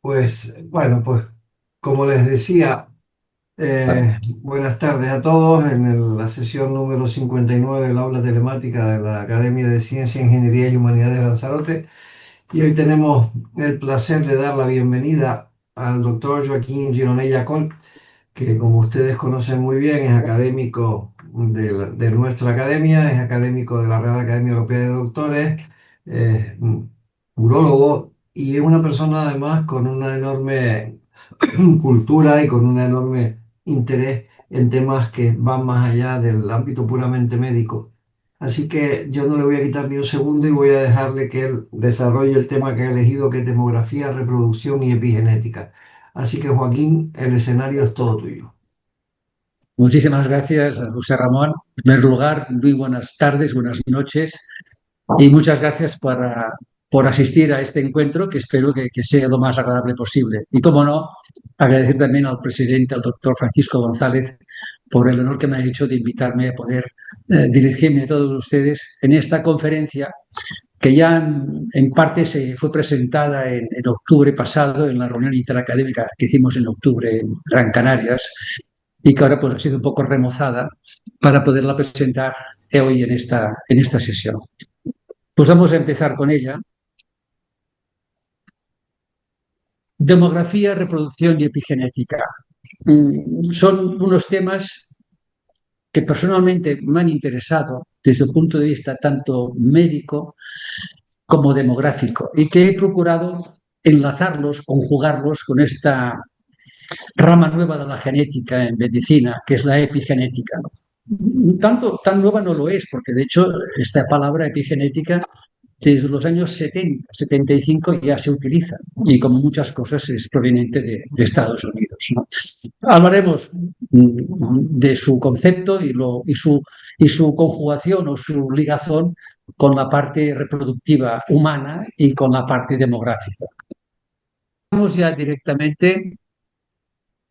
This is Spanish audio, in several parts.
Pues bueno, pues como les decía, buenas tardes a todos en la sesión número 59 del aula telemática de la Academia de Ciencia, Ingeniería y Humanidades de Lanzarote. Y hoy tenemos el placer de dar la bienvenida al doctor Joaquín Gironella Coll, que como ustedes conocen muy bien es académico de nuestra academia, es académico de la Real Academia Europea de Doctores, es urólogo y es una persona además con una enorme cultura y con un enorme interés en temas que van más allá del ámbito puramente médico. Así que yo no le voy a quitar ni un segundo y voy a dejarle que él desarrolle el tema que ha elegido, que es demografía, reproducción y epigenética. Así que Joaquín, el escenario es todo tuyo. Muchísimas gracias, José Ramón. En primer lugar, muy buenas tardes, buenas noches y muchas gracias por asistir a este encuentro que espero que sea lo más agradable posible. Y, como no, agradecer también al presidente, al doctor Francisco González, por el honor que me ha hecho de invitarme a poder dirigirme a todos ustedes en esta conferencia que ya en parte se fue presentada en octubre pasado en la reunión interacadémica que hicimos en octubre en Gran Canarias y que ahora pues ha sido un poco remozada para poderla presentar hoy en esta sesión. Pues vamos a empezar con ella. Demografía, reproducción y epigenética. Son unos temas que personalmente me han interesado desde el punto de vista tanto médico como demográfico y que he procurado enlazarlos, conjugarlos con esta rama nueva de la genética en medicina, que es la epigenética. Tan nueva no lo es, porque de hecho esta palabra epigenética desde los años 70, 75 ya se utiliza y como muchas cosas es proveniente de Estados Unidos, ¿no? Hablaremos de su concepto y su conjugación o su ligazón con la parte reproductiva humana y con la parte demográfica. Vamos ya directamente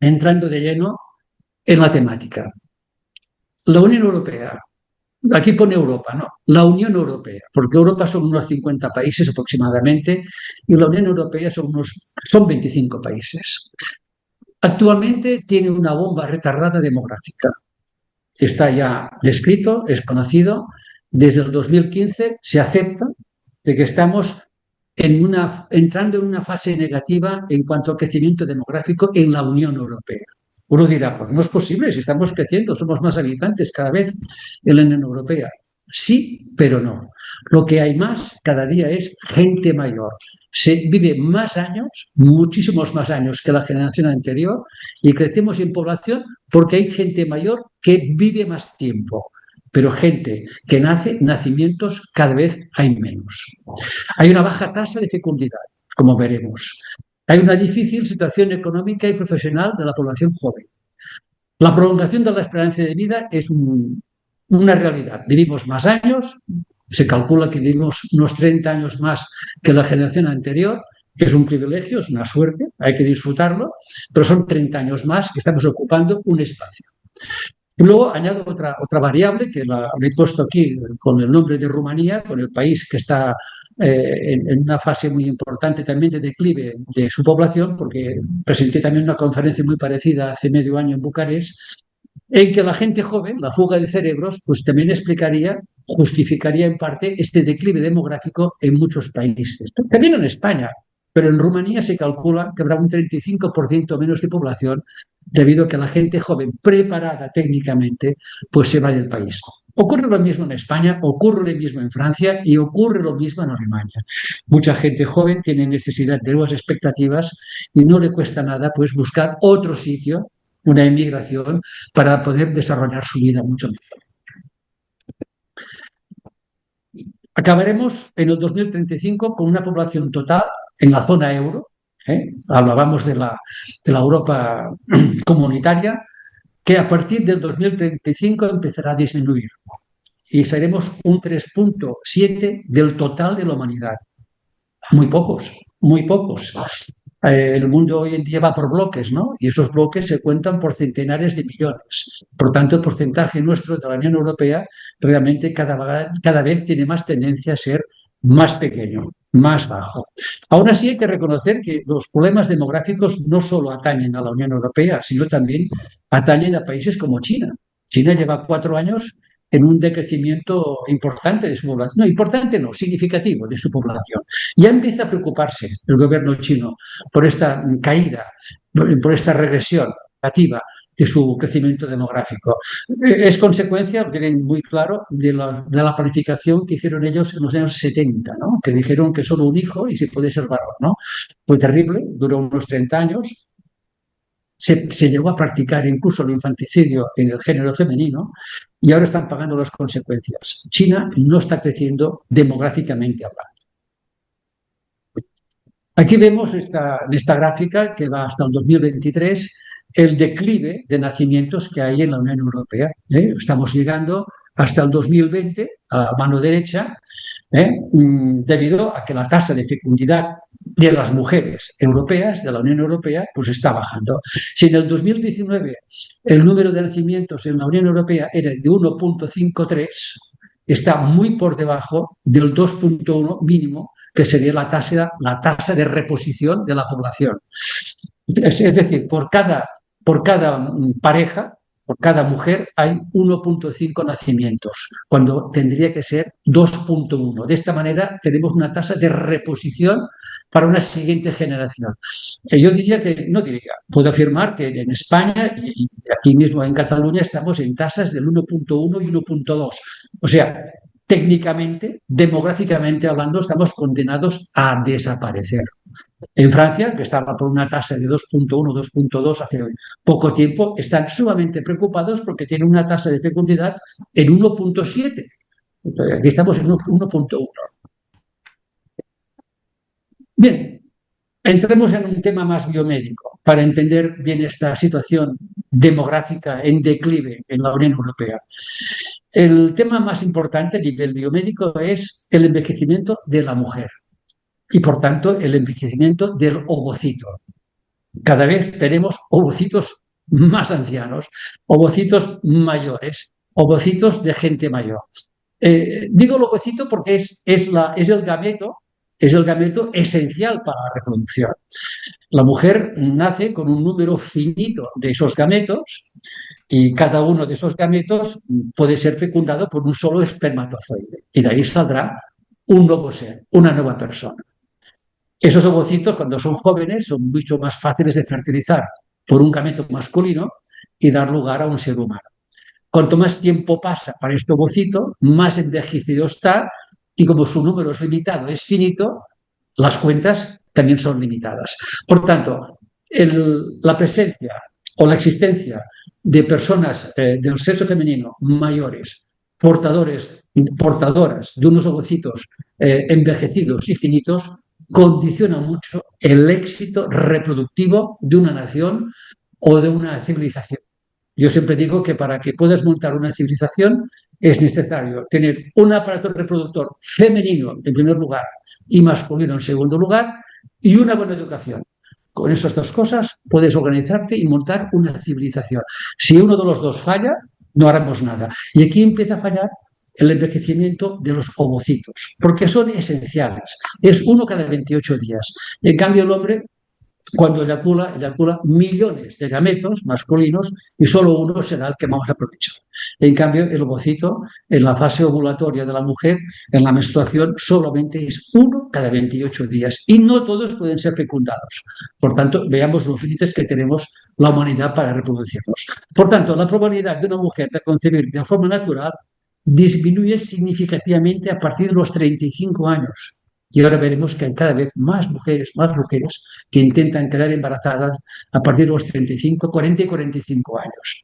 entrando de lleno en la temática. La Unión Europea, aquí pone Europa, no, la Unión Europea, porque Europa son unos 50 países aproximadamente y la Unión Europea son 25 países. Actualmente tiene una bomba retardada demográfica. Está ya descrito, es conocido. Desde el 2015 se acepta de que estamos entrando en una fase negativa en cuanto al crecimiento demográfico en la Unión Europea. Uno dirá, pues no es posible, si estamos creciendo, somos más habitantes cada vez en la Unión Europea. Sí, pero no. Lo que hay más cada día es gente mayor. Se vive más años, muchísimos más años que la generación anterior, y crecemos en población porque hay gente mayor que vive más tiempo. Pero gente que nace, nacimientos cada vez hay menos. Hay una baja tasa de fecundidad, como veremos. Hay una difícil situación económica y profesional de la población joven. La prolongación de la esperanza de vida es una realidad. Vivimos más años, se calcula que vivimos unos 30 años más que la generación anterior, que es un privilegio, es una suerte, hay que disfrutarlo, pero son 30 años más que estamos ocupando un espacio. Y luego añado otra variable que la he puesto aquí con el nombre de Rumanía, con el país que está en una fase muy importante también de declive de su población, porque presenté también una conferencia muy parecida hace medio año en Bucarest, en que la gente joven, la fuga de cerebros, pues también justificaría en parte este declive demográfico en muchos países. También en España, pero en Rumanía se calcula que habrá un 35% menos de población debido a que la gente joven preparada técnicamente pues se va del país. Ocurre lo mismo en España, ocurre lo mismo en Francia y ocurre lo mismo en Alemania. Mucha gente joven tiene necesidad de nuevas expectativas y no le cuesta nada pues buscar otro sitio, una emigración, para poder desarrollar su vida mucho mejor. Acabaremos en el 2035 con una población total en la zona euro, hablábamos de la Europa comunitaria, que a partir del 2035 empezará a disminuir y seremos un 3,7 del total de la humanidad. Muy pocos, muy pocos. El mundo hoy en día va por bloques, ¿no? Y esos bloques se cuentan por centenares de millones. Por tanto, el porcentaje nuestro de la Unión Europea realmente cada vez tiene más tendencia a ser más pequeño, más bajo. Aún así hay que reconocer que los problemas demográficos no solo atañen a la Unión Europea, sino también atañen a países como China. China lleva 4 años en un decrecimiento importante de su población. No, importante no, significativo de su población. Ya empieza a preocuparse el gobierno chino por esta caída, por esta regresión negativa de su crecimiento demográfico. Es consecuencia, lo tienen muy claro, de la planificación que hicieron ellos en los años 70, ¿no? Que dijeron que solo un hijo y se puede ser varón, ¿no? Fue terrible, duró unos 30 años, se llegó a practicar incluso el infanticidio en el género femenino y ahora están pagando las consecuencias. China no está creciendo demográficamente hablando. Aquí vemos en esta gráfica que va hasta el 2023 el declive de nacimientos que hay en la Unión Europea. Estamos llegando hasta el 2020 a la mano derecha, debido a que la tasa de fecundidad de las mujeres europeas, de la Unión Europea, pues está bajando. Si en el 2019 el número de nacimientos en la Unión Europea era de 1,53, está muy por debajo del 2,1 mínimo, que sería la tasa de reposición de la población. Es decir, por cada pareja, por cada mujer, hay 1,5 nacimientos, cuando tendría que ser 2,1. De esta manera tenemos una tasa de reposición para una siguiente generación. Yo puedo afirmar que en España y aquí mismo en Cataluña estamos en tasas del 1,1 y 1,2. O sea, técnicamente, demográficamente hablando, estamos condenados a desaparecer. En Francia, que estaba por una tasa de 2,1, 2,2 hace poco tiempo, están sumamente preocupados porque tienen una tasa de fecundidad en 1,7. Aquí estamos en 1,1. Bien, entremos en un tema más biomédico para entender bien esta situación demográfica en declive en la Unión Europea. El tema más importante a nivel biomédico es el envejecimiento de la mujer y, por tanto, el envejecimiento del ovocito. Cada vez tenemos ovocitos más ancianos, ovocitos mayores, ovocitos de gente mayor. Digo el ovocito porque es el gameto esencial para la reproducción. La mujer nace con un número finito de esos gametos y cada uno de esos gametos puede ser fecundado por un solo espermatozoide y de ahí saldrá un nuevo ser, una nueva persona. Esos ovocitos, cuando son jóvenes, son mucho más fáciles de fertilizar por un gameto masculino y dar lugar a un ser humano. Cuanto más tiempo pasa para este ovocito, más envejecido está y como su número es limitado, es finito, las cuentas también son limitadas. Por tanto, la presencia o la existencia de personas del sexo femenino mayores, portadoras de unos ovocitos envejecidos y finitos, condiciona mucho el éxito reproductivo de una nación o de una civilización. Yo siempre digo que para que puedas montar una civilización es necesario tener un aparato reproductor femenino en primer lugar y masculino en segundo lugar y una buena educación. Con esas dos cosas puedes organizarte y montar una civilización. Si uno de los dos falla, no haremos nada. Y aquí empieza a fallar el envejecimiento de los ovocitos, porque son esenciales. Es uno cada 28 días. En cambio, el hombre, cuando eyacula millones de gametos masculinos y solo uno será el que vamos a aprovechar. En cambio, el ovocito, en la fase ovulatoria de la mujer, en la menstruación, solamente es uno cada 28 días y no todos pueden ser fecundados. Por tanto, veamos los límites que tenemos la humanidad para reproducirnos. Por tanto, la probabilidad de una mujer de concebir de forma natural disminuye significativamente a partir de los 35 años. Y ahora veremos que hay cada vez más mujeres que intentan quedar embarazadas a partir de los 35, 40 y 45 años.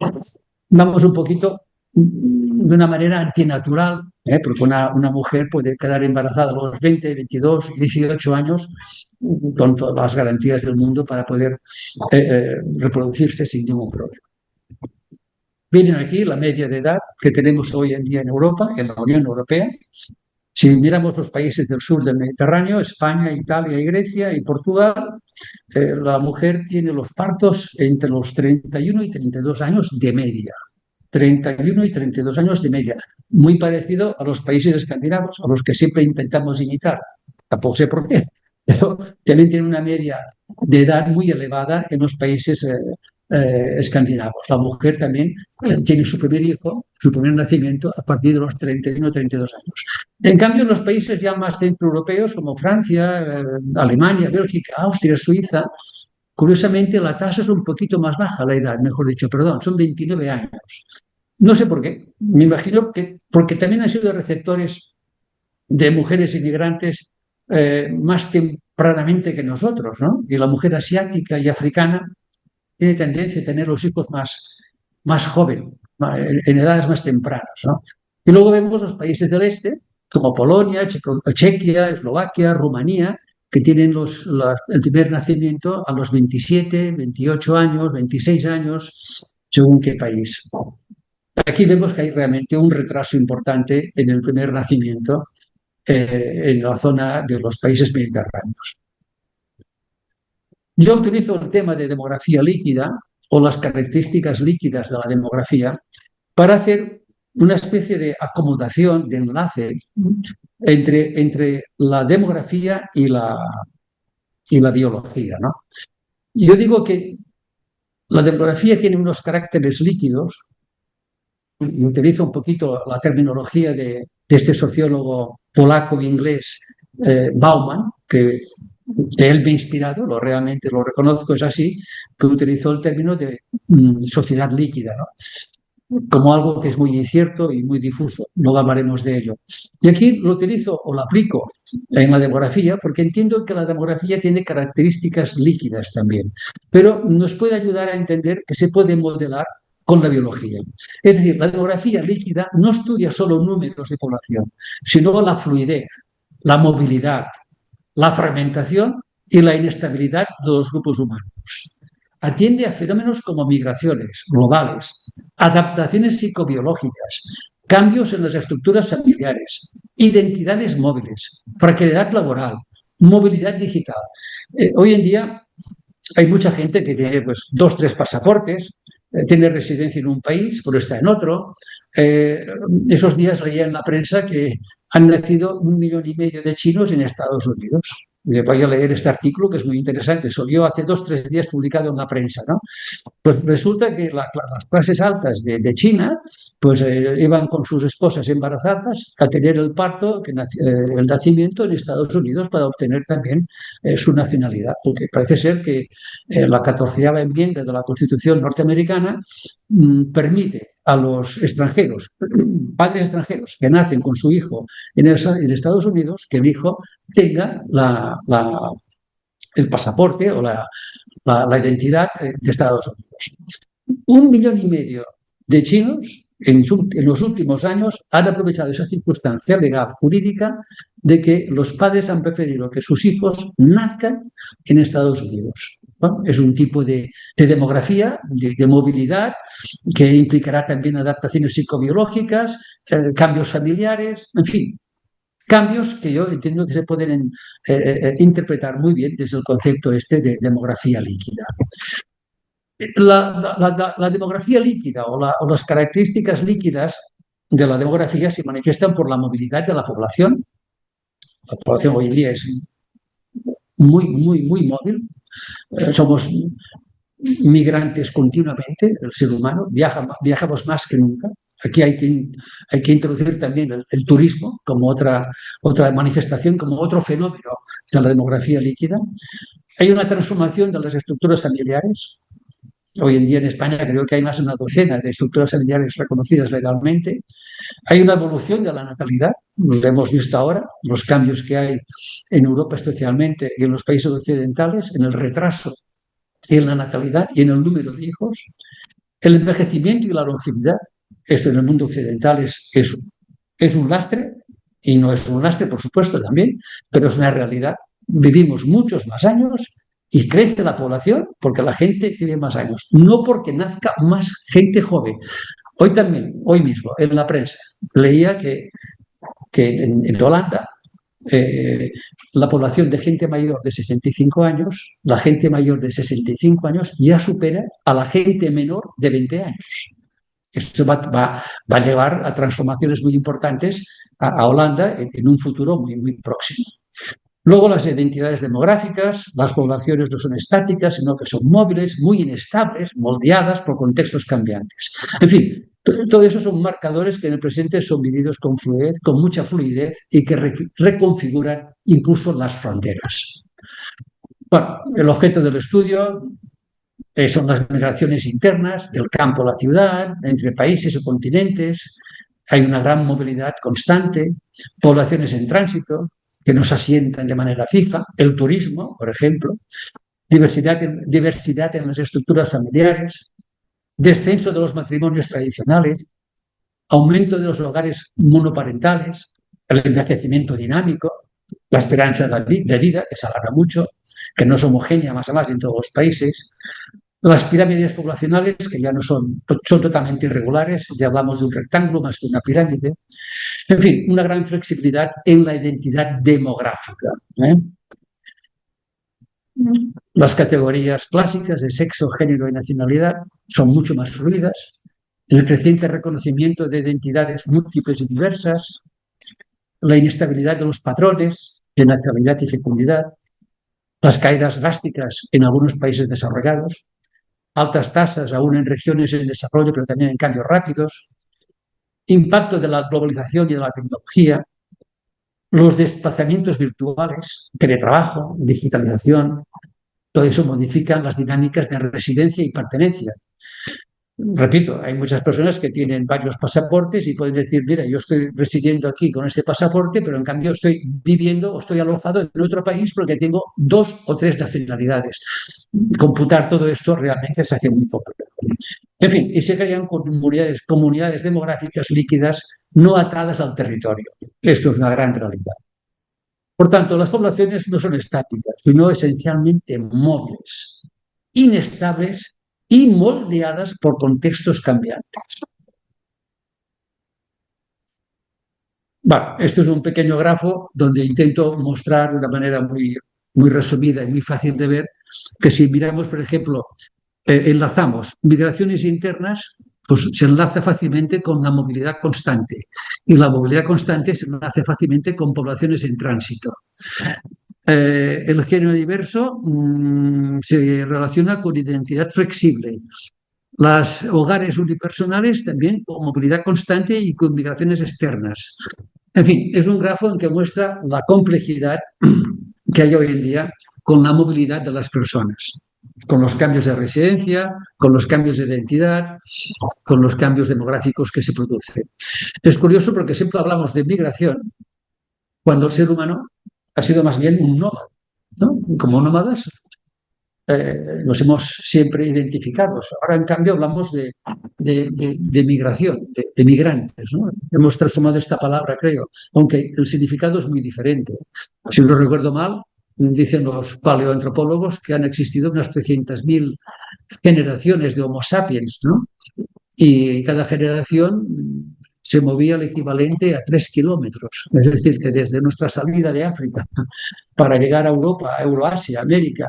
Vamos un poquito de una manera antinatural, porque una mujer puede quedar embarazada a los 20, 22 y 18 años con todas las garantías del mundo para poder reproducirse sin ningún problema. Miren aquí la media de edad que tenemos hoy en día en Europa, en la Unión Europea. Si miramos los países del sur del Mediterráneo, España, Italia y Grecia y Portugal, la mujer tiene los partos entre los 31 y 32 años de media. 31 y 32 años de media. muy parecido a los países escandinavos, a los que siempre intentamos imitar. Tampoco sé por qué, pero también tienen una media de edad muy elevada en los países escandinavos. La mujer también tiene su primer hijo, su primer nacimiento, a partir de los 31 o 32 años. En cambio, en los países ya más centroeuropeos, como Francia, Alemania, Bélgica, Austria, Suiza, curiosamente la tasa es un poquito más baja, la edad, mejor dicho, perdón, son 29 años. No sé por qué, me imagino que porque también han sido receptores de mujeres inmigrantes más tempranamente que nosotros, ¿no? Y la mujer asiática y africana tiene tendencia a tener los hijos más jóvenes, en edades más tempranas, ¿no? Y luego vemos los países del este, como Polonia, Chequia, Eslovaquia, Rumanía, que tienen el primer nacimiento a los 27, 28 años, 26 años, según qué país. Aquí vemos que hay realmente un retraso importante en el primer nacimiento en la zona de los países mediterráneos. Yo utilizo el tema de demografía líquida o las características líquidas de la demografía para hacer una especie de acomodación, de enlace entre la demografía y la biología, ¿no? Yo digo que la demografía tiene unos caracteres líquidos, y utilizo un poquito la terminología de este sociólogo polaco-inglés Bauman, que de él me he inspirado, realmente lo reconozco, es así, que utilizó el término de sociedad líquida, ¿no? Como algo que es muy incierto y muy difuso. Luego hablaremos de ello. Y aquí lo utilizo o lo aplico en la demografía porque entiendo que la demografía tiene características líquidas también, pero nos puede ayudar a entender que se puede modelar con la biología. Es decir, la demografía líquida no estudia solo números de población, sino la fluidez, la movilidad, la fragmentación y la inestabilidad de los grupos humanos. Atiende a fenómenos como migraciones globales, adaptaciones psicobiológicas, cambios en las estructuras familiares, identidades móviles, precariedad laboral, movilidad digital. Hoy en día hay mucha gente que tiene pues, 2, 3 pasaportes, tiene residencia en un país, pero está en otro. Esos días leía en la prensa que han nacido 1,5 millones de chinos en Estados Unidos. Voy a leer este artículo que es muy interesante. Salió hace 2 o 3 días publicado en la prensa, ¿no? Pues resulta que las clases altas de China pues iban con sus esposas embarazadas a tener el parto, el nacimiento en Estados Unidos para obtener también su nacionalidad, porque parece ser que la 14ª enmienda de la Constitución norteamericana permite a los extranjeros, padres extranjeros que nacen con su hijo en Estados Unidos, que el hijo tenga el pasaporte o la identidad de Estados Unidos. 1,5 millones de chinos en los últimos años han aprovechado esa circunstancia legal jurídica de que los padres han preferido que sus hijos nazcan en Estados Unidos. ¿No? Es un tipo de demografía, de movilidad, que implicará también adaptaciones psicobiológicas, cambios familiares, en fin, cambios que yo entiendo que se pueden interpretar muy bien desde el concepto este de demografía líquida. La demografía líquida o las características líquidas de la demografía se manifiestan por la movilidad de la población. La población hoy en día es muy, muy, muy móvil. Somos migrantes continuamente, el ser humano, viajamos más que nunca. Aquí hay que introducir también el turismo como otra manifestación, como otro fenómeno de la demografía líquida. Hay una transformación de las estructuras familiares. Hoy en día en España creo que hay más de una docena de estructuras familiares reconocidas legalmente. Hay una evolución de la natalidad, lo hemos visto ahora, los cambios que hay en Europa especialmente y en los países occidentales, en el retraso en la natalidad y en el número de hijos. El envejecimiento y la longevidad, esto en el mundo occidental es un lastre, y no es un lastre, por supuesto, también, pero es una realidad. Vivimos muchos más años y crece la población porque la gente vive más años, no porque nazca más gente joven. Hoy mismo, en la prensa, leía que en Holanda la población de gente mayor de 65 años, la gente mayor de 65 años ya supera a la gente menor de 20 años. Esto va a llevar a transformaciones muy importantes a Holanda en un futuro muy próximo. Luego las identidades demográficas, las poblaciones no son estáticas, sino que son móviles, muy inestables, moldeadas por contextos cambiantes. En fin, todo eso son marcadores que en el presente son vividos con fluidez, con mucha fluidez y que reconfiguran incluso las fronteras. Bueno, el objeto del estudio son las migraciones internas del campo a la ciudad, entre países o continentes. Hay una gran movilidad constante, poblaciones en tránsito que no se asientan de manera fija, el turismo, por ejemplo, diversidad en las estructuras familiares, descenso de los matrimonios tradicionales, aumento de los hogares monoparentales, el envejecimiento dinámico, la esperanza de vida, que se alarga mucho, que no es homogénea más a más en todos los países, las pirámides poblacionales, que ya no son totalmente irregulares, ya hablamos de un rectángulo más que una pirámide. En fin, una gran flexibilidad en la identidad demográfica. Las categorías clásicas de sexo, género y nacionalidad son mucho más fluidas. El creciente reconocimiento de identidades múltiples y diversas, la inestabilidad de los patrones de natalidad y fecundidad, las caídas drásticas en algunos países desarrollados, altas tasas aún en regiones en desarrollo, pero también en cambios rápidos, impacto de la globalización y de la tecnología, los desplazamientos virtuales, teletrabajo, digitalización, todo eso modifica las dinámicas de residencia y pertenencia. Repito, hay muchas personas que tienen varios pasaportes y pueden decir, mira, yo estoy residiendo aquí con este pasaporte, pero en cambio estoy viviendo o estoy alojado en otro país porque tengo 2 o 3 nacionalidades. Computar todo esto realmente se hace muy complejo. En fin, y se crean comunidades demográficas líquidas no atadas al territorio. Esto es una gran realidad. Por tanto, las poblaciones no son estáticas, sino esencialmente móviles, inestables y moldeadas por contextos cambiantes. Bueno, esto es un pequeño grafo donde intento mostrar de una manera muy resumida y muy fácil de ver que si miramos, por ejemplo, enlazamos migraciones internas, pues se enlaza fácilmente con la movilidad constante. Y la movilidad constante se enlaza fácilmente con poblaciones en tránsito. El género diverso se relaciona con identidad flexible. Los hogares unipersonales también con movilidad constante y con migraciones externas. En fin, es un grafo en que muestra la complejidad que hay hoy en día con la movilidad de las personas, con los cambios de residencia, con los cambios de identidad, con los cambios demográficos que se producen. Es curioso porque siempre hablamos de migración cuando el ser humano ha sido más bien un nómada, ¿no? Como nómadas nos hemos siempre identificado. Ahora, en cambio, hablamos de migración, de migrantes, ¿no? Hemos transformado esta palabra, creo, aunque el significado es muy diferente. Si no recuerdo mal, dicen los paleoantropólogos que han existido unas 300.000 generaciones de Homo sapiens, ¿no? Y cada generación se movía el equivalente a 3 kilómetros. Es decir, que desde nuestra salida de África para llegar a Europa, a Euroasia, América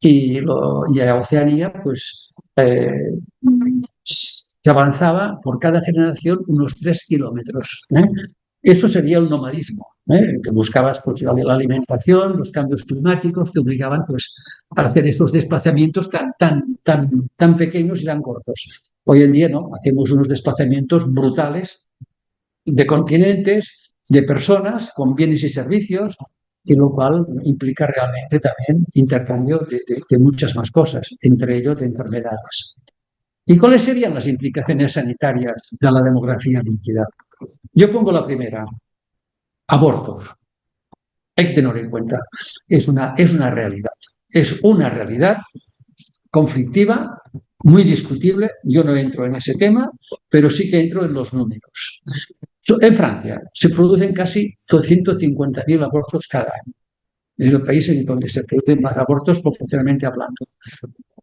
y a Oceanía, pues se avanzaba por cada generación unos 3 kilómetros. Eso sería el nomadismo, que buscabas pues, la alimentación, los cambios climáticos que obligaban pues, a hacer esos desplazamientos tan pequeños y tan cortos. Hoy en día no, hacemos unos desplazamientos brutales de continentes, de personas con bienes y servicios, y lo cual implica realmente también intercambio de muchas más cosas, entre ellos de enfermedades. ¿Y cuáles serían las implicaciones sanitarias de la demografía líquida? Yo pongo la primera, abortos. Hay que tener en cuenta, es una realidad. Es una realidad conflictiva, muy discutible. Yo no entro en ese tema, pero sí que entro en los números. En Francia se producen casi 250.000 abortos cada año. Es el país en donde se producen más abortos proporcionalmente hablando.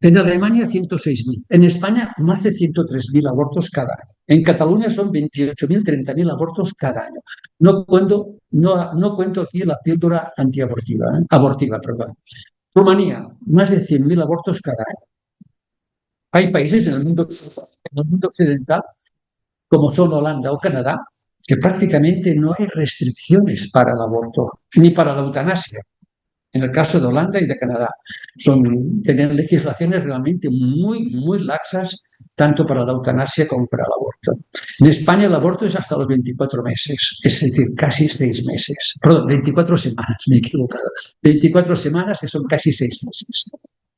En Alemania, 106.000. En España, más de 103.000 abortos cada año. En Cataluña son 28.000, 30.000 abortos cada año. No cuento aquí la píldora antiabortiva, abortiva, perdón. Rumanía, más de 100.000 abortos cada año. Hay países en el mundo occidental como son Holanda o Canadá, que prácticamente no hay restricciones para el aborto, ni para la eutanasia. En el caso de Holanda y de Canadá, tienen legislaciones realmente muy laxas, tanto para la eutanasia como para el aborto. En España el aborto es hasta los 24 meses, es decir, casi 6 meses. Perdón, 24 semanas, me he equivocado. 24 semanas, que son casi 6 meses.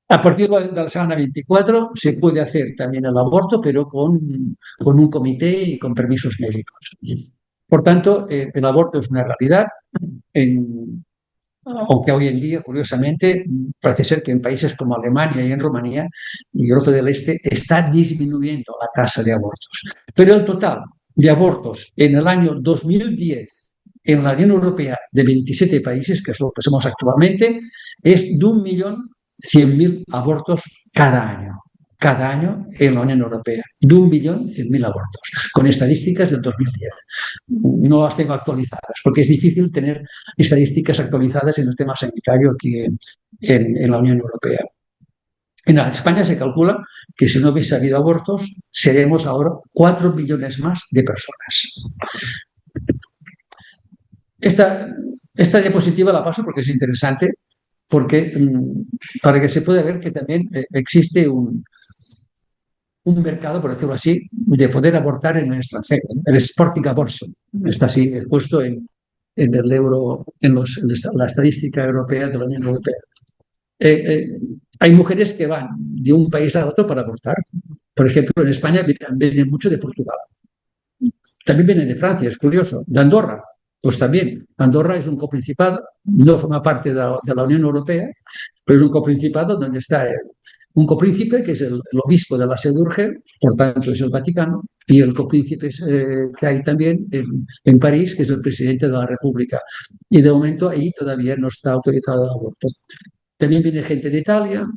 A partir de la semana 24 se puede hacer también el aborto, pero con un comité y con permisos médicos. Por tanto, el aborto es una realidad, en, aunque hoy en día, curiosamente, parece ser que en países como Alemania y en Rumanía y Europa del Este está disminuyendo la tasa de abortos. Pero el total de abortos en el año 2010 en la Unión Europea de 27 países, que es lo que somos actualmente, es de 1.100.000 abortos cada año en la Unión Europea, de 1.100.000 abortos, con estadísticas del 2010. No las tengo actualizadas, porque es difícil tener estadísticas actualizadas en el tema sanitario aquí en la Unión Europea. En España se calcula que si no hubiese habido abortos, seremos ahora 4 millones más de personas. Esta diapositiva la paso porque es interesante, porque para que se pueda ver que también existe un mercado, por decirlo así, de poder abortar en el extranjero. El Sporting Abortion está así puesto en el euro, en la estadística europea de la Unión Europea. Hay mujeres que van de un país a otro para abortar. Por ejemplo, en España vienen mucho de Portugal. También vienen de Francia, es curioso. De Andorra, pues también. Andorra es un coprincipado, no forma parte de la Unión Europea, pero es un coprincipado donde está un copríncipe, que es el obispo de la Seu d'Urgell, por tanto es el Vaticano, y el copríncipe que hay también en París, que es el presidente de la República. Y de momento ahí todavía no está autorizado el aborto. También viene gente de Italia,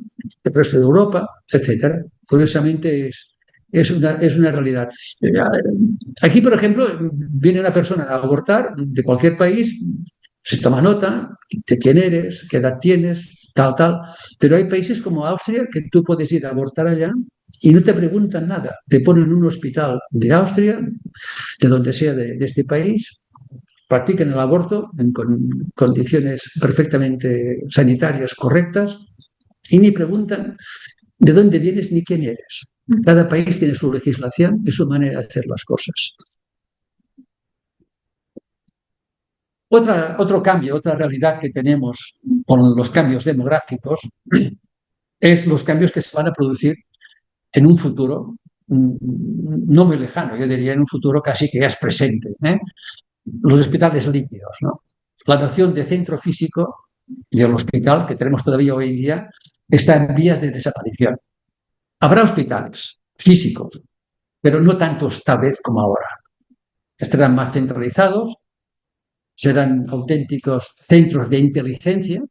del resto de Europa, etcétera. Curiosamente es una realidad. Aquí, por ejemplo, viene una persona a abortar de cualquier país, se toma nota de quién eres, qué edad tienes, tal. Pero hay países como Austria que tú puedes ir a abortar allá y no te preguntan nada. Te ponen en un hospital de Austria, de donde sea de este país, practiquen el aborto en condiciones perfectamente sanitarias correctas y ni preguntan de dónde vienes ni quién eres. Cada país tiene su legislación y su manera de hacer las cosas. Otro cambio, otra realidad que tenemos con los cambios demográficos es los cambios que se van a producir en un futuro no muy lejano, yo diría en un futuro casi que ya es presente. Los hospitales líquidos, ¿no? La noción de centro físico y el hospital que tenemos todavía hoy en día está en vías de desaparición. Habrá hospitales físicos, pero no tantos tal vez como ahora. Estarán más centralizados, serán auténticos centros de inteligencia,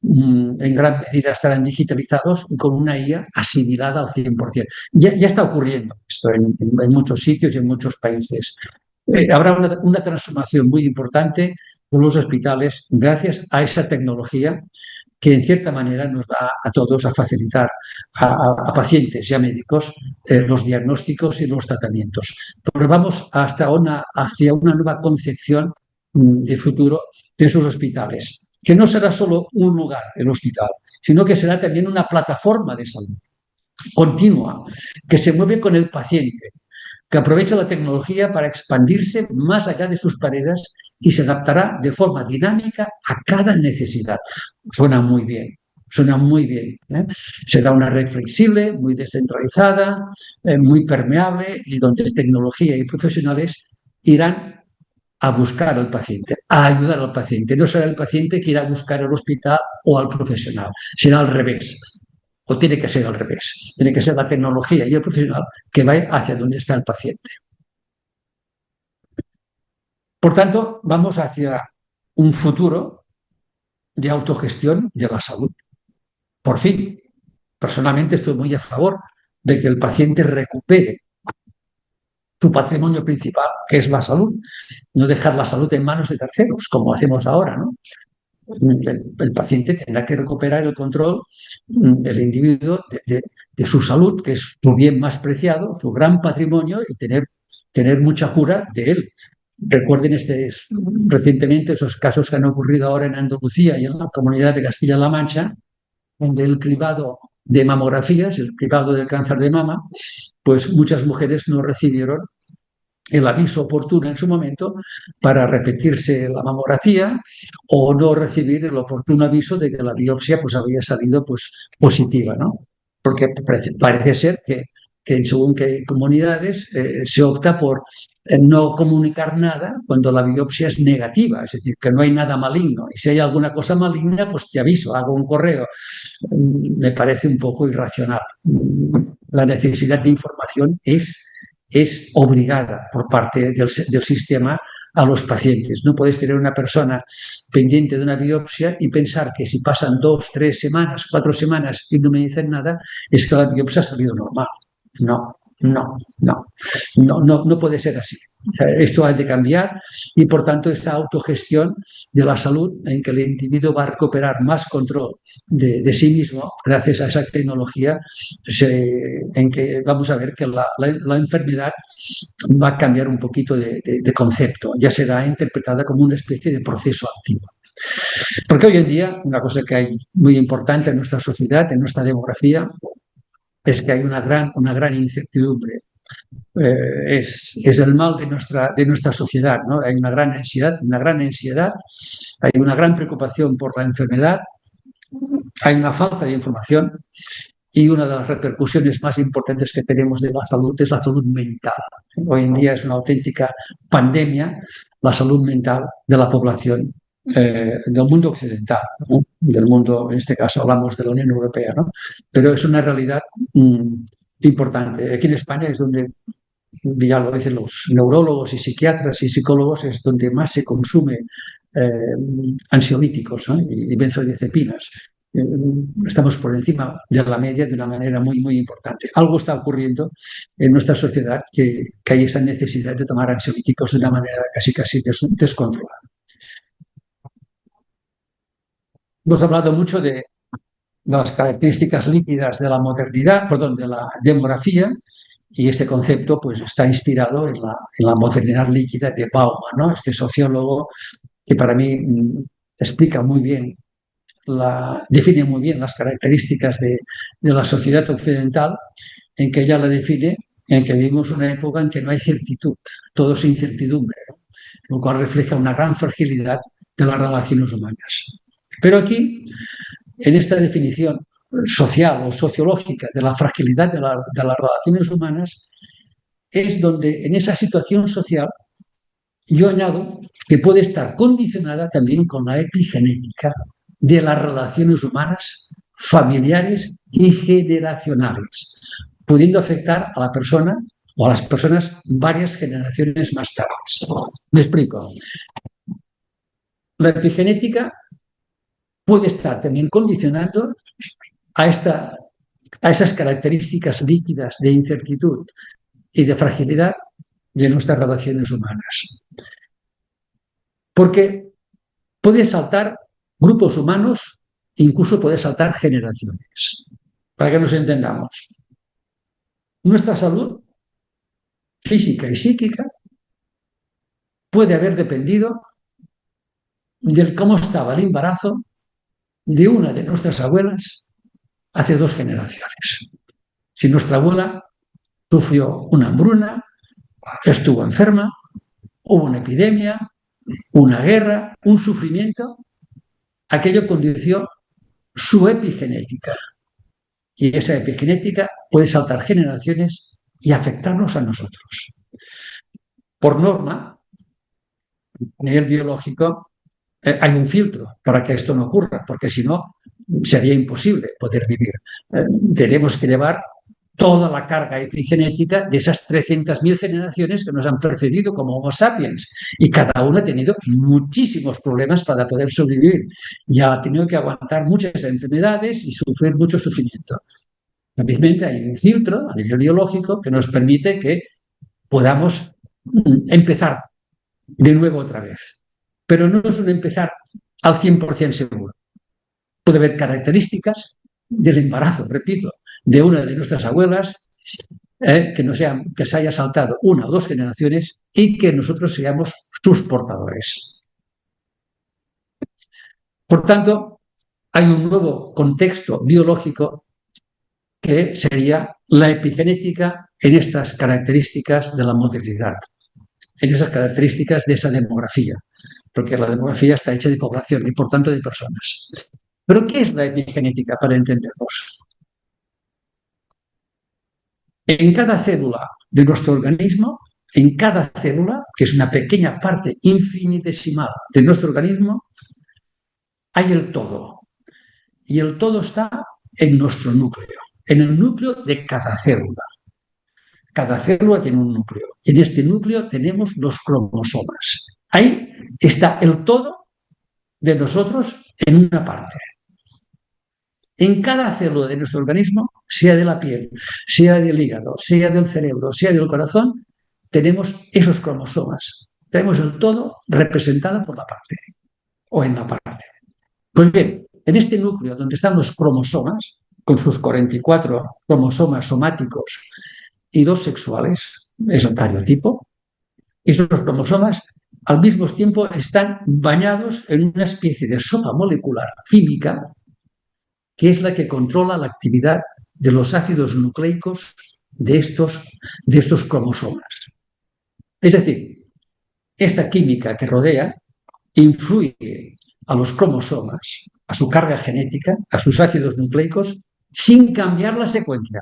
en gran medida estarán digitalizados y con una IA asimilada al 100%. Ya está ocurriendo esto en muchos sitios y en muchos países. Habrá una transformación muy importante con los hospitales gracias a esa tecnología que en cierta manera nos va a todos a facilitar a pacientes y a médicos los diagnósticos y los tratamientos. Pero vamos hacia una nueva concepción de futuro de esos hospitales, que no será solo un lugar, el hospital, sino que será también una plataforma de salud continua, que se mueve con el paciente, que aprovecha la tecnología para expandirse más allá de sus paredes y se adaptará de forma dinámica a cada necesidad. Suena muy bien. Suena muy bien. Será una red flexible, muy descentralizada, muy permeable y donde tecnología y profesionales irán a buscar al paciente, a ayudar al paciente. No será el paciente que irá a buscar al hospital o al profesional, será al revés. O tiene que ser al revés. Tiene que ser la tecnología y el profesional que vaya hacia donde está el paciente. Por tanto, vamos hacia un futuro de autogestión de la salud. Por fin, personalmente estoy muy a favor de que el paciente recupere su patrimonio principal, que es la salud, no dejar la salud en manos de terceros, como hacemos ahora, ¿no? El paciente tendrá que recuperar el control del individuo de su salud, que es su bien más preciado, su gran patrimonio, y tener tener mucha cura de él. Recuerden recientemente esos casos que han ocurrido ahora en Andalucía y en la comunidad de Castilla-La Mancha, donde el cribado de mamografías, el cribado del cáncer de mama, pues muchas mujeres no recibieron el aviso oportuno en su momento para repetirse la mamografía o no recibir el oportuno aviso de que la biopsia pues había salido pues positiva, ¿no? Porque parece ser que en según qué comunidades se opta por no comunicar nada cuando la biopsia es negativa, es decir, que no hay nada maligno. Y si hay alguna cosa maligna, pues te aviso, hago un correo. Me parece un poco irracional. La necesidad de información es obligada por parte del sistema a los pacientes. No puedes tener una persona pendiente de una biopsia y pensar que si pasan 2, 3 semanas, 4 semanas y no me dicen nada, es que la biopsia ha salido normal. No, no, no, no puede ser así. Esto ha de cambiar y, por tanto, esa autogestión de la salud en que el individuo va a recuperar más control de sí mismo gracias a esa tecnología, en que vamos a ver que la enfermedad va a cambiar un poquito de concepto, ya será interpretada como una especie de proceso activo. Porque hoy en día, una cosa que hay muy importante en nuestra sociedad, en nuestra demografía, es que hay una gran incertidumbre. Es el mal de nuestra sociedad, ¿no? Hay una gran ansiedad, hay una gran preocupación por la enfermedad, hay una falta de información y una de las repercusiones más importantes que tenemos de la salud es la salud mental. Hoy en día es una auténtica pandemia la salud mental de la población del mundo occidental, ¿no? Del mundo, en este caso hablamos de la Unión Europea, ¿no? Pero es una realidad importante. Aquí en España es donde, ya lo dicen los neurólogos y psiquiatras y psicólogos, es donde más se consume ansiolíticos, ¿no? y benzodiazepinas. Estamos por encima de la media de una manera muy importante. Algo está ocurriendo en nuestra sociedad que hay esa necesidad de tomar ansiolíticos de una manera casi descontrolada. Hemos hablado mucho de las características líquidas de la modernidad, perdón, de la demografía, y este concepto pues, está inspirado en la modernidad líquida de Bauman, ¿no? Este sociólogo que para mí explica muy bien, define muy bien las características de la sociedad occidental, en que ella la define, en que vivimos una época en que no hay certitud, todo es incertidumbre, ¿no? Lo cual refleja una gran fragilidad de las relaciones humanas. Pero aquí, en esta definición social o sociológica de la fragilidad de las relaciones humanas, es donde en esa situación social yo añado que puede estar condicionada también con la epigenética de las relaciones humanas, familiares y generacionales, pudiendo afectar a la persona o a las personas varias generaciones más tarde. Me explico. La epigenética puede estar también condicionando a esas características líquidas de incertidumbre y de fragilidad de nuestras relaciones humanas. Porque puede saltar grupos humanos, incluso puede saltar generaciones. Para que nos entendamos. Nuestra salud física y psíquica puede haber dependido de cómo estaba el embarazo de una de nuestras abuelas hace 2 generaciones. Si nuestra abuela sufrió una hambruna, estuvo enferma, hubo una epidemia, una guerra, un sufrimiento, aquello condicionó su epigenética. Y esa epigenética puede saltar generaciones y afectarnos a nosotros. Por norma, a nivel biológico, hay un filtro para que esto no ocurra, porque si no, sería imposible poder vivir. Tenemos que llevar toda la carga epigenética de esas 300.000 generaciones que nos han precedido como Homo sapiens, y cada uno ha tenido muchísimos problemas para poder sobrevivir y ha tenido que aguantar muchas enfermedades y sufrir mucho sufrimiento. También hay un filtro a nivel biológico que nos permite que podamos empezar de nuevo otra vez. Pero no es un empezar al 100% seguro. Puede haber características del embarazo, repito, de una de nuestras abuelas que, no sean, que se haya saltado una o dos generaciones y que nosotros seamos sus portadores. Por tanto, hay un nuevo contexto biológico que sería la epigenética en estas características de la modernidad, en esas características de esa demografía, porque la demografía está hecha de población y por tanto de personas. ¿Pero qué es la epigenética para entendernos? En cada célula de nuestro organismo, en cada célula, que es una pequeña parte infinitesimal de nuestro organismo, hay el todo. Y el todo está en nuestro núcleo, en el núcleo de cada célula. Cada célula tiene un núcleo. Y en este núcleo tenemos los cromosomas. Ahí está el todo de nosotros en una parte. En cada célula de nuestro organismo, sea de la piel, sea del hígado, sea del cerebro, sea del corazón, tenemos esos cromosomas. Tenemos el todo representado por la parte o en la parte. Pues bien, en este núcleo donde están los cromosomas, con sus 44 cromosomas somáticos y dos sexuales, es el cariotipo, esos cromosomas al mismo tiempo están bañados en una especie de sopa molecular química que es la que controla la actividad de los ácidos nucleicos de estos cromosomas. Es decir, esta química que rodea influye a los cromosomas, a su carga genética, a sus ácidos nucleicos, sin cambiar la secuencia.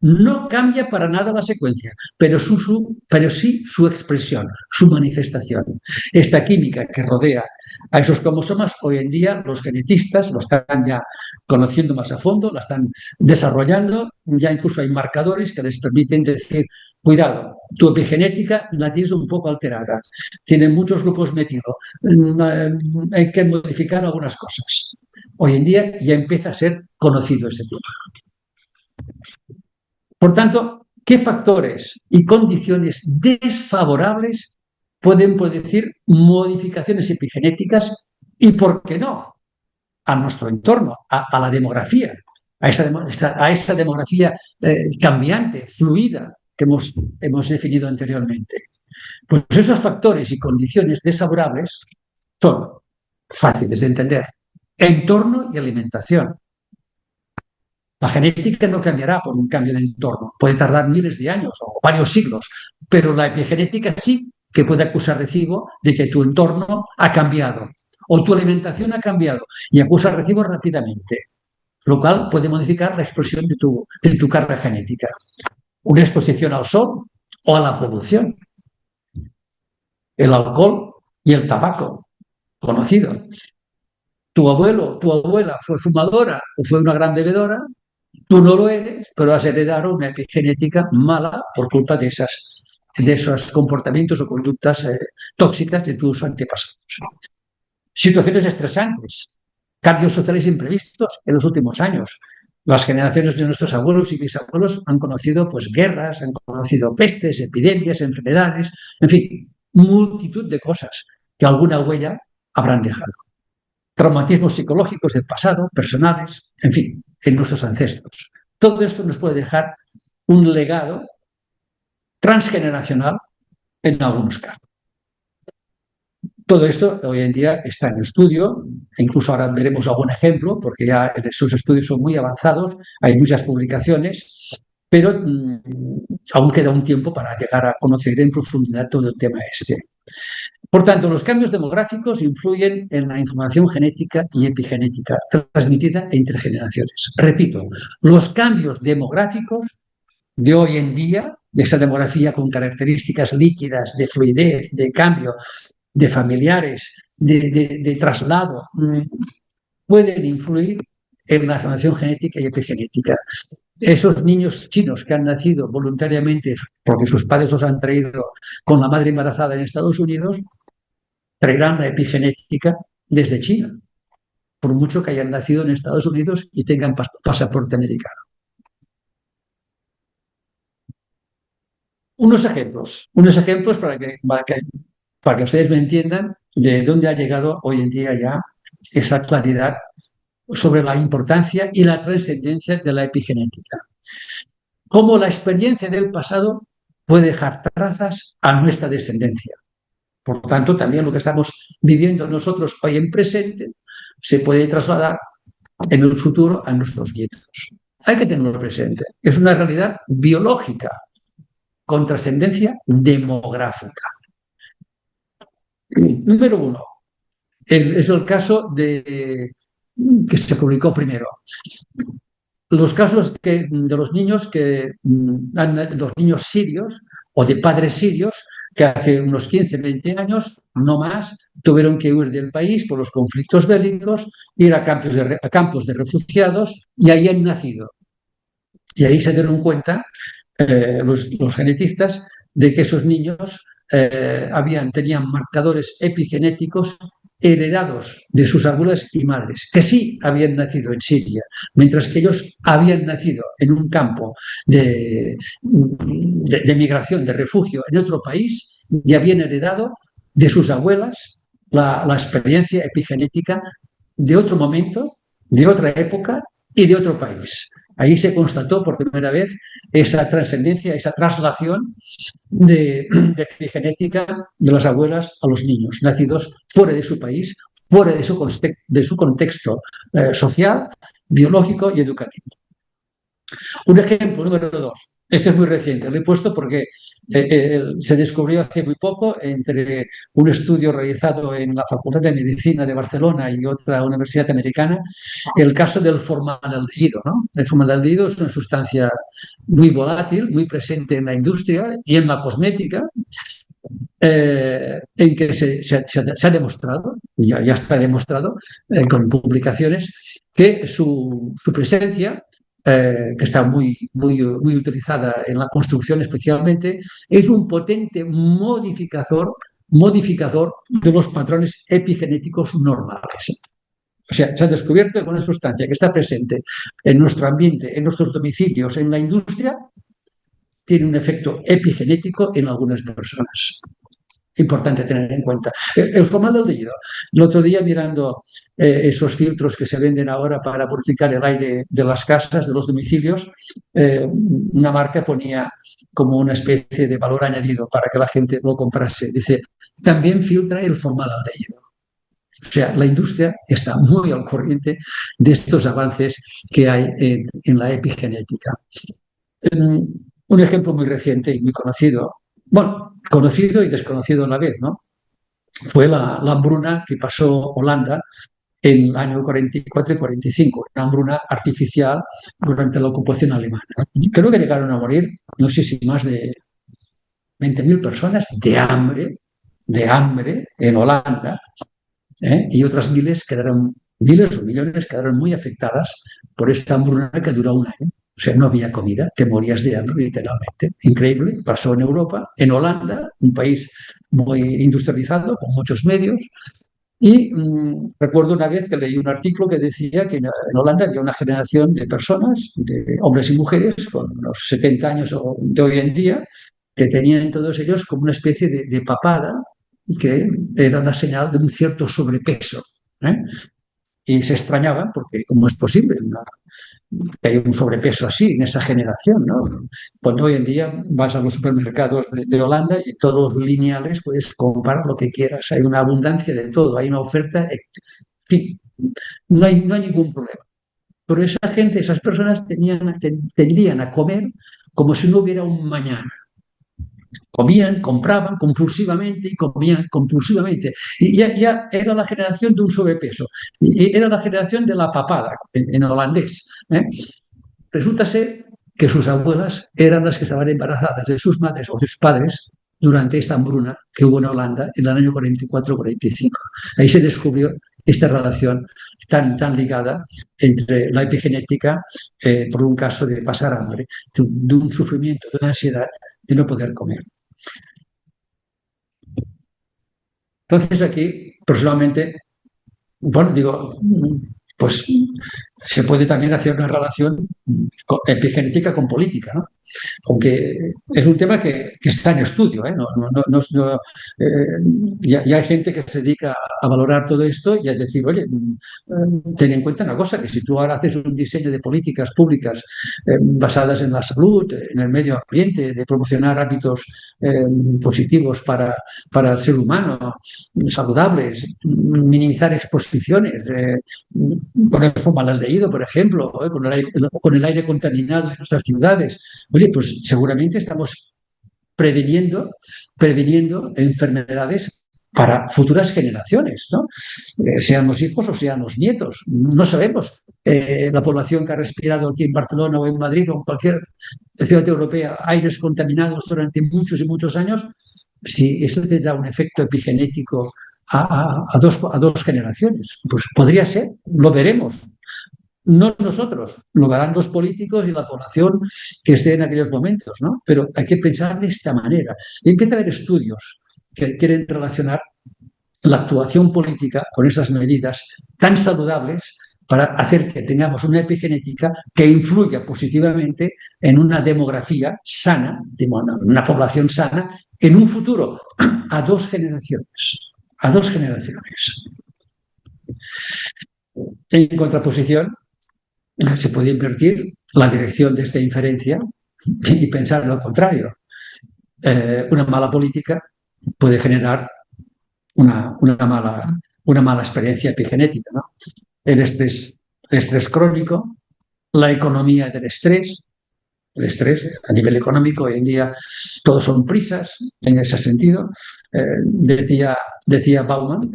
No cambia para nada la secuencia, pero sí su expresión, su manifestación. Esta química que rodea a esos cromosomas, hoy en día los genetistas lo están ya conociendo más a fondo, la están desarrollando, ya incluso hay marcadores que les permiten decir, cuidado, tu epigenética la tienes un poco alterada, tiene muchos grupos metilo, hay que modificar algunas cosas. Hoy en día ya empieza a ser conocido ese tema. Por tanto, ¿qué factores y condiciones desfavorables pueden producir modificaciones epigenéticas y, por qué no, a nuestro entorno, a la demografía, a esa demografía cambiante, fluida que hemos definido anteriormente? Pues esos factores y condiciones desfavorables son fáciles de entender: entorno y alimentación. La genética no cambiará por un cambio de entorno, puede tardar miles de años o varios siglos, pero la epigenética sí que puede acusar recibo de que tu entorno ha cambiado o tu alimentación ha cambiado y acusa recibo rápidamente, lo cual puede modificar la expresión de tu carga genética. Una exposición al sol o a la polución, el alcohol y el tabaco, conocido. Tu abuelo, tu abuela fue fumadora o fue una gran bebedora. Tú no lo eres, pero has heredado una epigenética mala por culpa de esos comportamientos o conductas tóxicas de tus antepasados. Situaciones estresantes, cambios sociales imprevistos en los últimos años. Las generaciones de nuestros abuelos y bisabuelos han conocido pues, guerras, han conocido pestes, epidemias, enfermedades, en fin, multitud de cosas que alguna huella habrán dejado. Traumatismos psicológicos del pasado, personales, en fin, en nuestros ancestros. Todo esto nos puede dejar un legado transgeneracional en algunos casos. Todo esto hoy en día está en estudio, e incluso ahora veremos algún ejemplo, porque ya sus estudios son muy avanzados, hay muchas publicaciones, pero aún queda un tiempo para llegar a conocer en profundidad todo el tema este. Por tanto, los cambios demográficos influyen en la información genética y epigenética transmitida entre generaciones. Repito, los cambios demográficos de hoy en día, de esa demografía con características líquidas, de fluidez, de cambio, de familiares, de traslado, pueden influir en la información genética y epigenética. Esos niños chinos que han nacido voluntariamente porque sus padres los han traído con la madre embarazada en Estados Unidos, traerán la epigenética desde China, por mucho que hayan nacido en Estados Unidos y tengan pasaporte americano. Unos ejemplos para que ustedes me entiendan de dónde ha llegado hoy en día ya esa claridad sobre la importancia y la trascendencia de la epigenética. cómo la experiencia del pasado puede dejar trazas a nuestra descendencia. Por lo tanto, también lo que estamos viviendo nosotros hoy en presente se puede trasladar en el futuro a nuestros nietos. Hay que tenerlo presente. Es una realidad biológica con trascendencia demográfica. Número uno, es el caso que se publicó primero. Los casos de los niños los niños sirios o de padres sirios que hace unos 15, 20 años, no más, tuvieron que huir del país por los conflictos bélicos, ir a campos de refugiados y ahí han nacido. Y ahí se dieron cuenta los genetistas de que esos niños tenían marcadores epigenéticos heredados de sus abuelas y madres, que sí habían nacido en Siria, mientras que ellos habían nacido en un campo de migración, de refugio en otro país y habían heredado de sus abuelas la experiencia epigenética de otro momento, de otra época y de otro país. Ahí se constató por primera vez esa trascendencia, esa traslación de epigenética de las abuelas a los niños, nacidos fuera de su país, fuera de su contexto social, biológico y educativo. Un ejemplo número dos. Este es muy reciente, lo he puesto porque se descubrió hace muy poco entre un estudio realizado en la Facultad de Medicina de Barcelona y otra universidad americana, el caso del formaldehído, ¿no? El formaldehído es una sustancia muy volátil, muy presente en la industria y en la cosmética, en que se ha demostrado, ya está demostrado con publicaciones, que su presencia que está muy utilizada en la construcción especialmente, es un potente modificador de los patrones epigenéticos normales. O sea, se ha descubierto que una sustancia que está presente en nuestro ambiente, en nuestros domicilios, en la industria, tiene un efecto epigenético en algunas personas. Importante tener en cuenta. El formaldehído. El otro día mirando esos filtros que se venden ahora para purificar el aire de las casas, de los domicilios, una marca ponía como una especie de valor añadido para que la gente lo comprase. Dice, también filtra el formaldehído. O sea, la industria está muy al corriente de estos avances que hay en la epigenética. Un ejemplo muy reciente y muy conocido, bueno, conocido y desconocido a la vez, ¿no? Fue la hambruna que pasó Holanda en el año 44 y 45, una hambruna artificial durante la ocupación alemana. Creo que llegaron a morir, no sé si más de 20.000 personas de hambre en Holanda, y otras miles o millones quedaron muy afectadas por esta hambruna que duró un año. O sea, no había comida, te morías de hambre literalmente. Increíble, pasó en Europa, en Holanda, un país muy industrializado, con muchos medios. Y recuerdo una vez que leí un artículo que decía que en Holanda había una generación de personas, de hombres y mujeres, con los 70 años de hoy en día, que tenían todos ellos como una especie de papada, que era una señal de un cierto sobrepeso. ¿eh? Y se extrañaban porque, ¿cómo es posible que haya un sobrepeso así en esa generación? ¿No? Cuando hoy en día vas a los supermercados de Holanda y todos los lineales puedes comprar lo que quieras. Hay una abundancia de todo, hay una oferta. En fin, no hay ningún problema. Pero esa gente, esas personas tendían a comer como si no hubiera un mañana. Comían, compraban compulsivamente y comían compulsivamente. Y ya era la generación de un sobrepeso. Y era la generación de la papada, en holandés. Resulta ser que sus abuelas eran las que estaban embarazadas de sus madres o de sus padres durante esta hambruna que hubo en Holanda en el año 44-45. Ahí se descubrió esta relación tan ligada entre la epigenética, por un caso de pasar hambre, de un sufrimiento, de una ansiedad de no poder comer. Entonces aquí, personalmente, bueno, digo, pues se puede también hacer una relación epigenética con política, ¿no? Aunque es un tema que está en estudio, ¿eh? Ya hay gente que se dedica a valorar todo esto y a decir, oye, ten en cuenta una cosa, que si tú ahora haces un diseño de políticas públicas basadas en la salud, en el medio ambiente, de promocionar hábitos eh, positivos para el ser humano, saludables, minimizar exposiciones, poner formaldehído, por ejemplo, con el aire contaminado en nuestras ciudades. Oye, pues seguramente estamos previniendo enfermedades para futuras generaciones, ¿no? Sean los hijos o sean los nietos. No sabemos la población que ha respirado aquí en Barcelona o en Madrid o en cualquier ciudad europea aires contaminados durante muchos y muchos años, si eso tendrá un efecto epigenético a dos generaciones. Pues podría ser, lo veremos. No nosotros, lo harán los políticos y la población que esté en aquellos momentos, ¿no? Pero hay que pensar de esta manera. Y empieza a haber estudios que quieren relacionar la actuación política con esas medidas tan saludables para hacer que tengamos una epigenética que influya positivamente en una demografía sana, una población sana, en un futuro, a dos generaciones. A dos generaciones. En contraposición, se puede invertir la dirección de esta inferencia y pensar lo contrario. Una mala política puede generar una mala experiencia epigenética, ¿no? El estrés crónico, la economía del estrés, el estrés a nivel económico, hoy en día todos son prisas en ese sentido. Decía Bauman,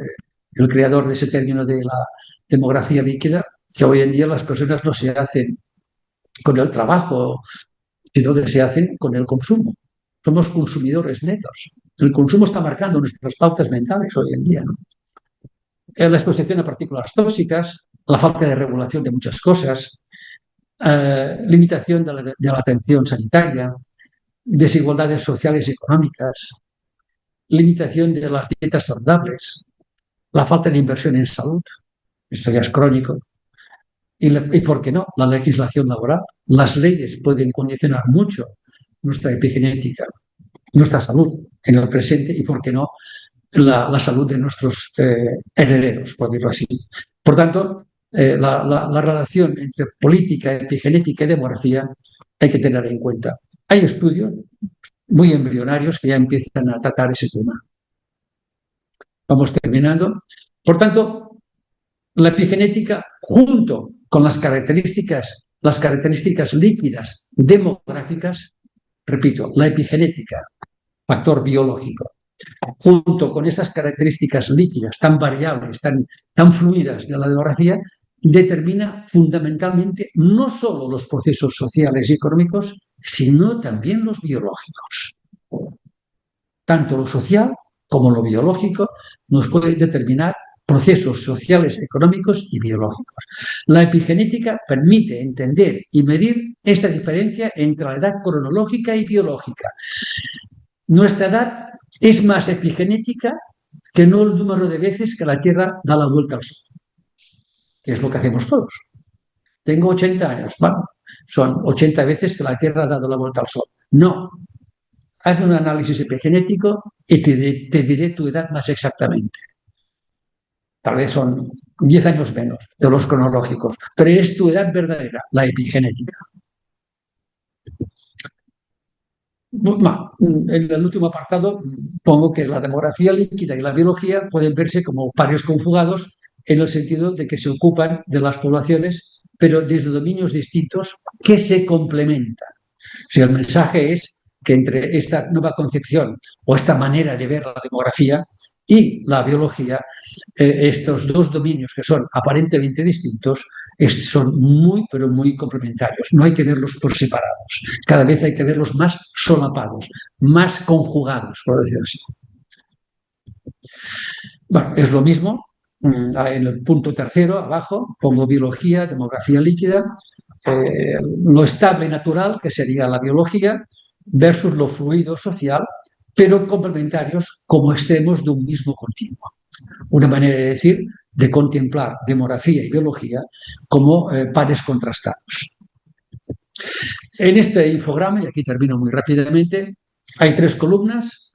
el creador de ese término de la demografía líquida, que hoy en día las personas no se hacen con el trabajo, sino que se hacen con el consumo. Somos consumidores netos. El consumo está marcando nuestras pautas mentales hoy en día, ¿no? La exposición a partículas tóxicas, la falta de regulación de muchas cosas, limitación de la atención sanitaria, desigualdades sociales y económicas, limitación de las dietas saludables, la falta de inversión en salud, esto ya es crónico, y ¿por qué no? La legislación laboral. Las leyes pueden condicionar mucho nuestra epigenética, nuestra salud en el presente y, ¿por qué no?, la salud de nuestros herederos, por decirlo así. Por tanto, la relación entre política, epigenética y demografía hay que tener en cuenta. Hay estudios muy embrionarios que ya empiezan a tratar ese tema. Vamos terminando. Por tanto, la epigenética, junto con las características líquidas demográficas, repito, la epigenética, factor biológico, junto con esas características líquidas tan variables, tan fluidas de la demografía, determina fundamentalmente no solo los procesos sociales y económicos, sino también los biológicos. Tanto lo social como lo biológico nos puede determinar procesos sociales, económicos y biológicos. La epigenética permite entender y medir esta diferencia entre la edad cronológica y biológica. Nuestra edad es más epigenética que no el número de veces que la Tierra da la vuelta al Sol, que es lo que hacemos todos. Tengo 80 años, bueno, son 80 veces que la Tierra ha dado la vuelta al Sol. No, haz un análisis epigenético y te diré tu edad más exactamente. Tal vez son 10 años menos de los cronológicos, pero es tu edad verdadera, la epigenética. En el último apartado pongo que la demografía líquida y la biología pueden verse como parios conjugados en el sentido de que se ocupan de las poblaciones, pero desde dominios distintos que se complementan. O sea, el mensaje es que entre esta nueva concepción o esta manera de ver la demografía y la biología, estos dos dominios que son aparentemente distintos son muy, pero muy complementarios. No hay que verlos por separados. Cada vez hay que verlos más solapados, más conjugados, por decirlo así. Bueno, es lo mismo. En el punto tercero, abajo, pongo biología, demografía líquida, lo estable y natural, que sería la biología, versus lo fluido social, pero complementarios como extremos de un mismo continuo. Una manera de decir de contemplar demografía y biología como pares contrastados. En este infograma, y aquí termino muy rápidamente, hay 3 columnas: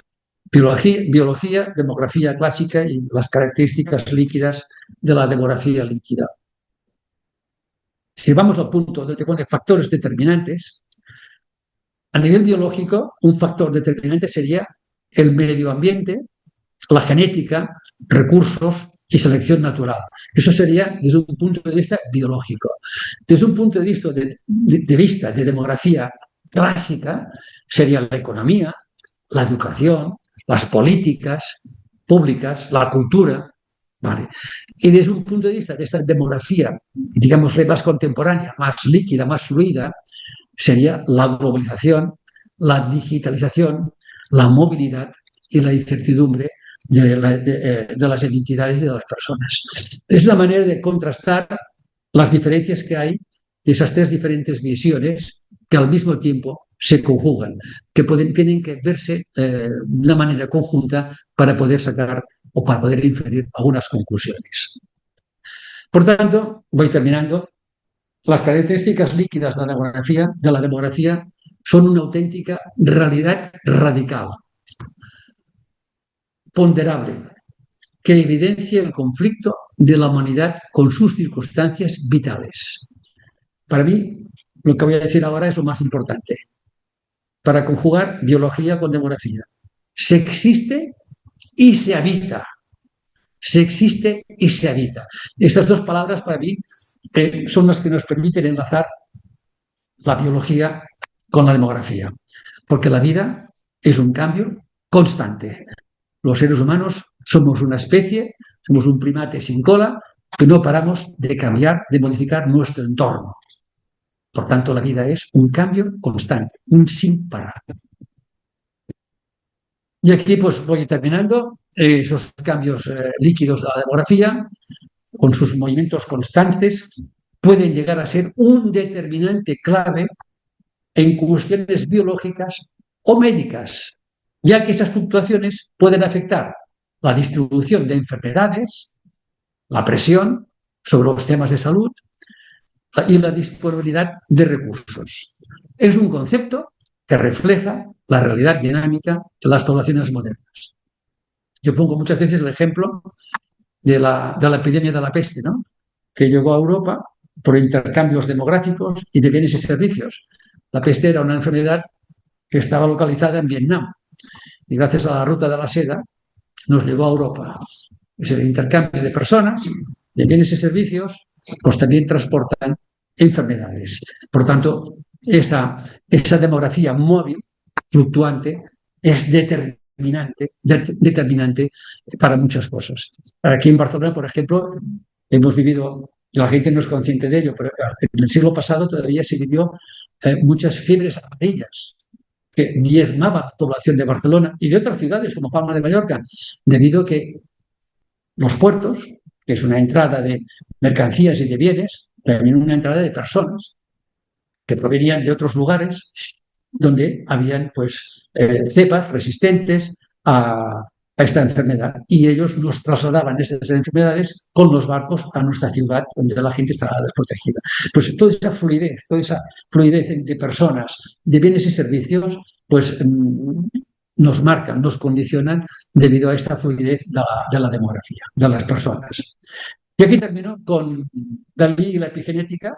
biología, demografía clásica y las características líquidas de la demografía líquida. Si vamos al punto donde te pone factores determinantes, a nivel biológico, un factor determinante sería el medio ambiente, la genética, recursos y selección natural. Eso sería desde un punto de vista biológico. Desde un punto de vista de demografía clásica, sería la economía, la educación, las políticas públicas, la cultura. ¿Vale? Y desde un punto de vista de esta demografía, digamos, más contemporánea, más líquida, más fluida, sería la globalización, la digitalización, la movilidad y la incertidumbre de las identidades de las personas. Es una manera de contrastar las diferencias que hay de esas 3 diferentes visiones que al mismo tiempo se conjugan, que tienen que verse de una manera conjunta para poder sacar o para poder inferir algunas conclusiones. Por tanto, voy terminando. Las características líquidas de la demografía son una auténtica realidad radical, ponderable, que evidencia el conflicto de la humanidad con sus circunstancias vitales. Para mí, lo que voy a decir ahora es lo más importante. Para conjugar biología con demografía, se existe y se habita. Se existe y se habita. Estas 2 palabras para mí son las que nos permiten enlazar la biología con la demografía, porque la vida es un cambio constante. Los seres humanos somos una especie, somos un primate sin cola, que no paramos de cambiar, de modificar nuestro entorno. Por tanto, la vida es un cambio constante, un sin parar. Y aquí pues voy terminando. Esos cambios líquidos de la demografía, con sus movimientos constantes, pueden llegar a ser un determinante clave en cuestiones biológicas o médicas, ya que esas fluctuaciones pueden afectar la distribución de enfermedades, la presión sobre los temas de salud y la disponibilidad de recursos. Es un concepto que refleja la realidad dinámica de las poblaciones modernas. Yo pongo muchas veces el ejemplo de la epidemia de la peste, ¿no? Que llegó a Europa por intercambios demográficos y de bienes y servicios. La peste era una enfermedad que estaba localizada en Vietnam y gracias a la ruta de la seda nos llegó a Europa. Es el intercambio de personas, de bienes y servicios, pues también transportan enfermedades. Por tanto, esa demografía móvil, fluctuante, es determinante para muchas cosas. Aquí en Barcelona, por ejemplo, hemos vivido, la gente no es consciente de ello, pero en el siglo pasado todavía se vivió muchas fiebres amarillas que diezmaba la población de Barcelona y de otras ciudades como Palma de Mallorca, debido a que los puertos, que es una entrada de mercancías y de bienes, también una entrada de personas que provenían de otros lugares donde habían pues cepas resistentes a esta enfermedad y ellos nos trasladaban estas enfermedades con los barcos a nuestra ciudad donde la gente estaba desprotegida. Pues toda esa fluidez de personas, de bienes y servicios, pues nos marcan, nos condicionan debido a esta fluidez de la demografía, de las personas. Y aquí termino con Dalí y la epigenética.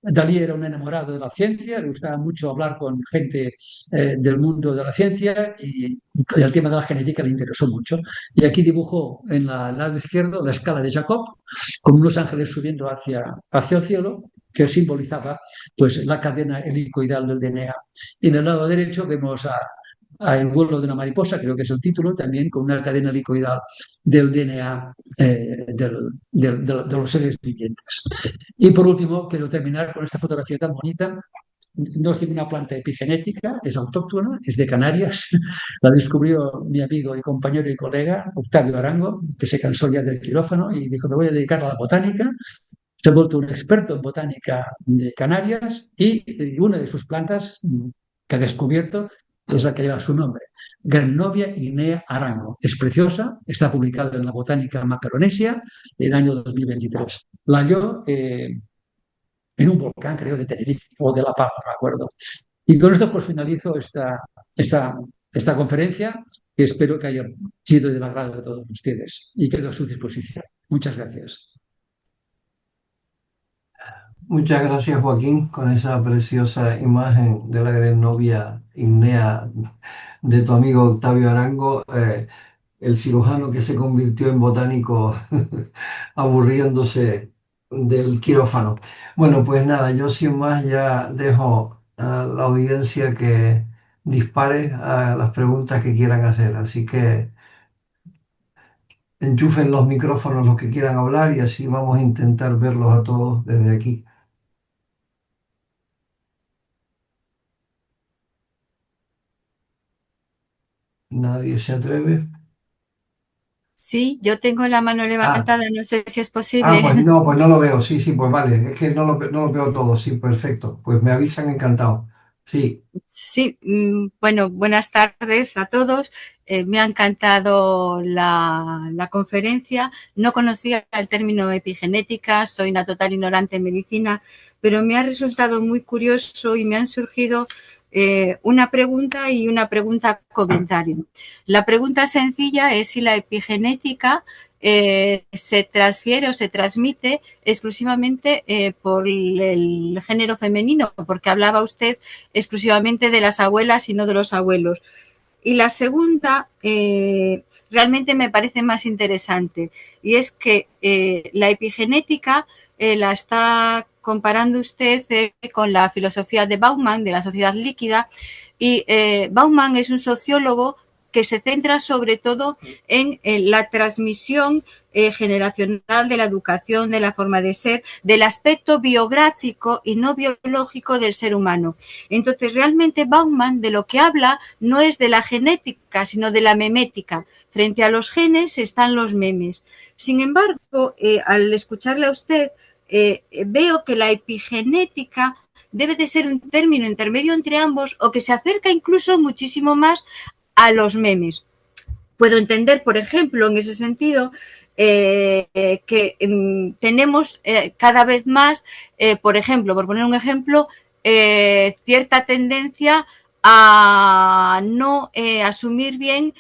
Dalí era un enamorado de la ciencia, le gustaba mucho hablar con gente del mundo de la ciencia y el tema de la genética le interesó mucho. Y aquí dibujó en el lado izquierdo la escala de Jacob, con unos ángeles subiendo hacia el cielo, que simbolizaba pues, la cadena helicoidal del DNA. Y en el lado derecho vemos a El vuelo de una mariposa, creo que es el título, también con una cadena helicoidal del DNA de los seres vivientes. Y por último, quiero terminar con esta fotografía tan bonita. No es de una planta epigenética, es autóctona, es de Canarias. La descubrió mi amigo y compañero y colega Octavio Arango, que se cansó ya del quirófano y dijo: me voy a dedicar a la botánica. Se ha vuelto un experto en botánica de Canarias y una de sus plantas que ha descubierto es la que lleva su nombre. Grannovia ignea Arango. Es preciosa, está publicada en la Botánica Macaronesia en el año 2023. La halló en un volcán, creo, de Tenerife o de La Palma, no me acuerdo. Y con esto pues finalizo esta, esta conferencia que espero que haya sido del agrado de todos ustedes y quedo a su disposición. Muchas gracias. Muchas gracias, Joaquín, con esa preciosa imagen de la gran novia Ignea de tu amigo Octavio Arango, el cirujano que se convirtió en botánico aburriéndose del quirófano. Bueno, pues nada, yo sin más ya dejo a la audiencia que dispare a las preguntas que quieran hacer. Así que enchufen los micrófonos los que quieran hablar y así vamos a intentar verlos a todos desde aquí. Nadie se atreve. Sí, yo tengo la mano Ah, levantada, no sé si es ah, posible. pues no lo veo. Sí, sí, pues vale. Es que no lo veo todo. Sí, perfecto. Pues me avisan encantado. Sí. Sí, bueno, buenas tardes a todos. Me ha encantado la conferencia. No conocía el término epigenética, soy una total ignorante en medicina, pero me ha resultado muy curioso y me han surgido una pregunta y una pregunta comentario. La pregunta sencilla es si la epigenética se transfiere o se transmite exclusivamente por el género femenino, porque hablaba usted exclusivamente de las abuelas y no de los abuelos. Y la segunda realmente me parece más interesante y es que la epigenética la está comparando usted con la filosofía de Bauman, de la sociedad líquida, y Bauman es un sociólogo que se centra sobre todo en la transmisión generacional de la educación, de la forma de ser, del aspecto biográfico y no biológico del ser humano. Entonces, realmente Bauman de lo que habla no es de la genética, sino de la memética. Frente a los genes están los memes. Sin embargo, al escucharle a usted, veo que la epigenética debe de ser un término intermedio entre ambos o que se acerca incluso muchísimo más a los memes. Puedo entender, por ejemplo, en ese sentido, que tenemos cada vez más, por ejemplo, por poner un ejemplo, cierta tendencia a no asumir bien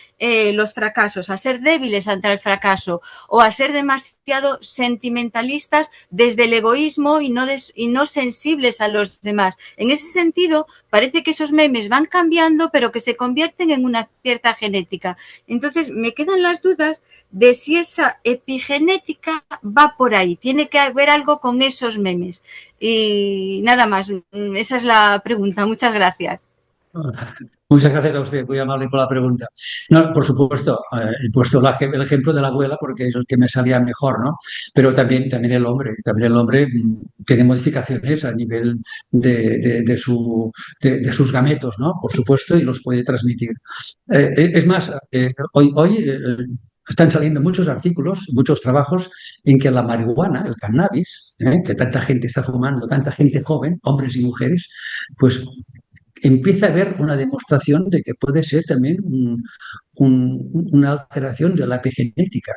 los fracasos, a ser débiles ante el fracaso o a ser demasiado sentimentalistas desde el egoísmo y no sensibles a los demás. En ese sentido, parece que esos memes van cambiando, pero que se convierten en una cierta genética. Entonces, me quedan las dudas de si esa epigenética va por ahí. Tiene que haber algo con esos memes. Y nada más, esa es la pregunta. Muchas gracias. Muchas gracias a usted, muy amable por la pregunta. No, por supuesto, he puesto el ejemplo de la abuela porque es el que me salía mejor, ¿no? Pero también el hombre tiene modificaciones a nivel de sus gametos, ¿no? Por supuesto, y los puede transmitir. Es más, hoy están saliendo muchos artículos, muchos trabajos en que la marihuana, el cannabis, que tanta gente está fumando, tanta gente joven, hombres y mujeres, pues empieza a haber una demostración de que puede ser también una alteración de la epigenética.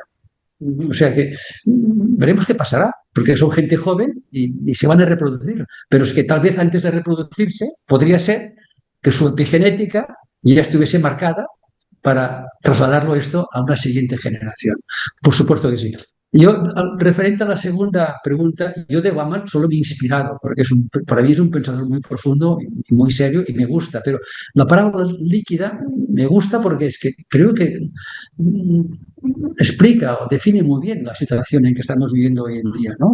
O sea que veremos qué pasará, porque son gente joven y se van a reproducir. Pero es que tal vez antes de reproducirse podría ser que su epigenética ya estuviese marcada para trasladarlo esto a una siguiente generación. Por supuesto que sí. Yo, referente a la segunda pregunta, yo de Bauman solo me he inspirado, porque para mí es un pensador muy profundo y muy serio y me gusta, pero la parábola líquida me gusta porque es que creo que explica o define muy bien la situación en que estamos viviendo hoy en día, ¿no?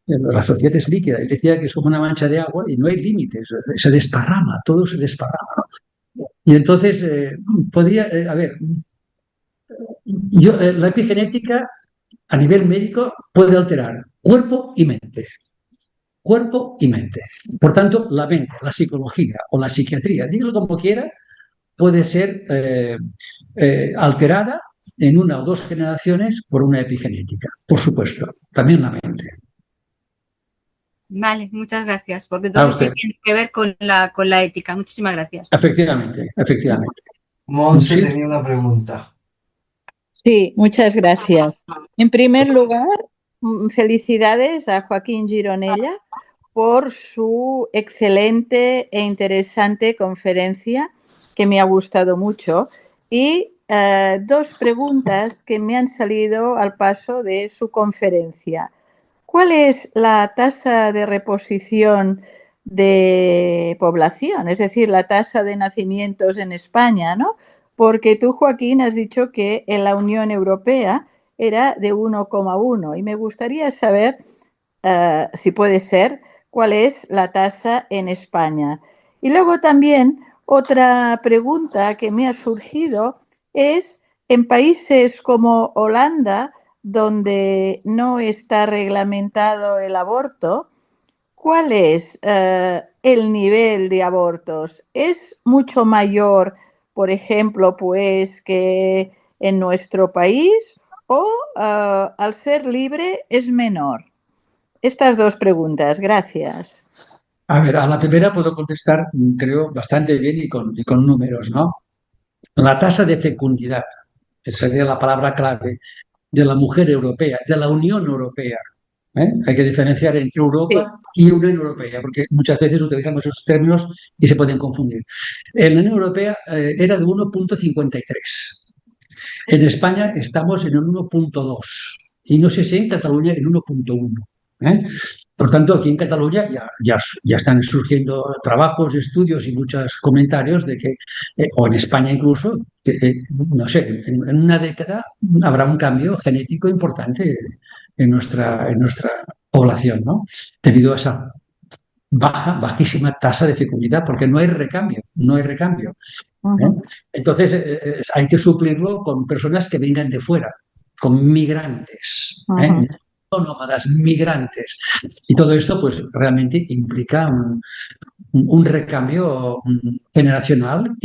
La sociedad es líquida. Él decía que es como una mancha de agua y no hay límites, se desparrama, todo se desparrama. Y entonces, a ver, la epigenética a nivel médico puede alterar cuerpo y mente. Cuerpo y mente. Por tanto, la mente, la psicología o la psiquiatría, dígalo como quiera, puede ser alterada en una o dos generaciones por una epigenética. Por supuesto, también la mente. Vale, muchas gracias, porque A entonces sí usted. tiene que ver con la ética. Muchísimas gracias. Efectivamente, efectivamente. Monse Sí. tenía una pregunta. Sí, muchas gracias. En primer lugar, felicidades a Joaquín Gironella por su excelente e interesante conferencia que me ha gustado mucho y dos preguntas que me han salido al paso de su conferencia. ¿Cuál es la tasa de reposición de población? Es decir, la tasa de nacimientos en España, ¿no? Porque tú, Joaquín, has dicho que en la Unión Europea era de 1,1 y me gustaría saber, si puede ser, cuál es la tasa en España. Y luego también otra pregunta que me ha surgido es, en países como Holanda, donde no está reglamentado el aborto, ¿cuál es el nivel de abortos? ¿Es mucho mayor, por ejemplo, pues que en nuestro país o al ser libre es menor? Estas dos preguntas, gracias. A ver, a la primera puedo contestar, creo, bastante bien y con números, ¿no? La tasa de fecundidad, que sería la palabra clave, de la mujer europea, de la Unión Europea. ¿Eh? Hay que diferenciar entre Sí. Europa y Unión Europea, porque muchas veces utilizamos esos términos y se pueden confundir. En la Unión Europea era de 1,53. En España estamos en el 1,2 y no sé si en Cataluña en 1,1. ¿Eh? Por tanto, aquí en Cataluña ya están surgiendo trabajos, estudios y muchos comentarios de que, o en España incluso, que, no sé, en una década habrá un cambio genético importante en nuestra población, ¿no? Debido a esa bajísima tasa de fecundidad, porque no hay recambio, no hay recambio. ¿Eh? Ujú, Entonces, hay que suplirlo con personas que vengan de fuera, con migrantes, ujú, ¿eh? No nómadas, migrantes. Y todo esto, pues, realmente implica un recambio generacional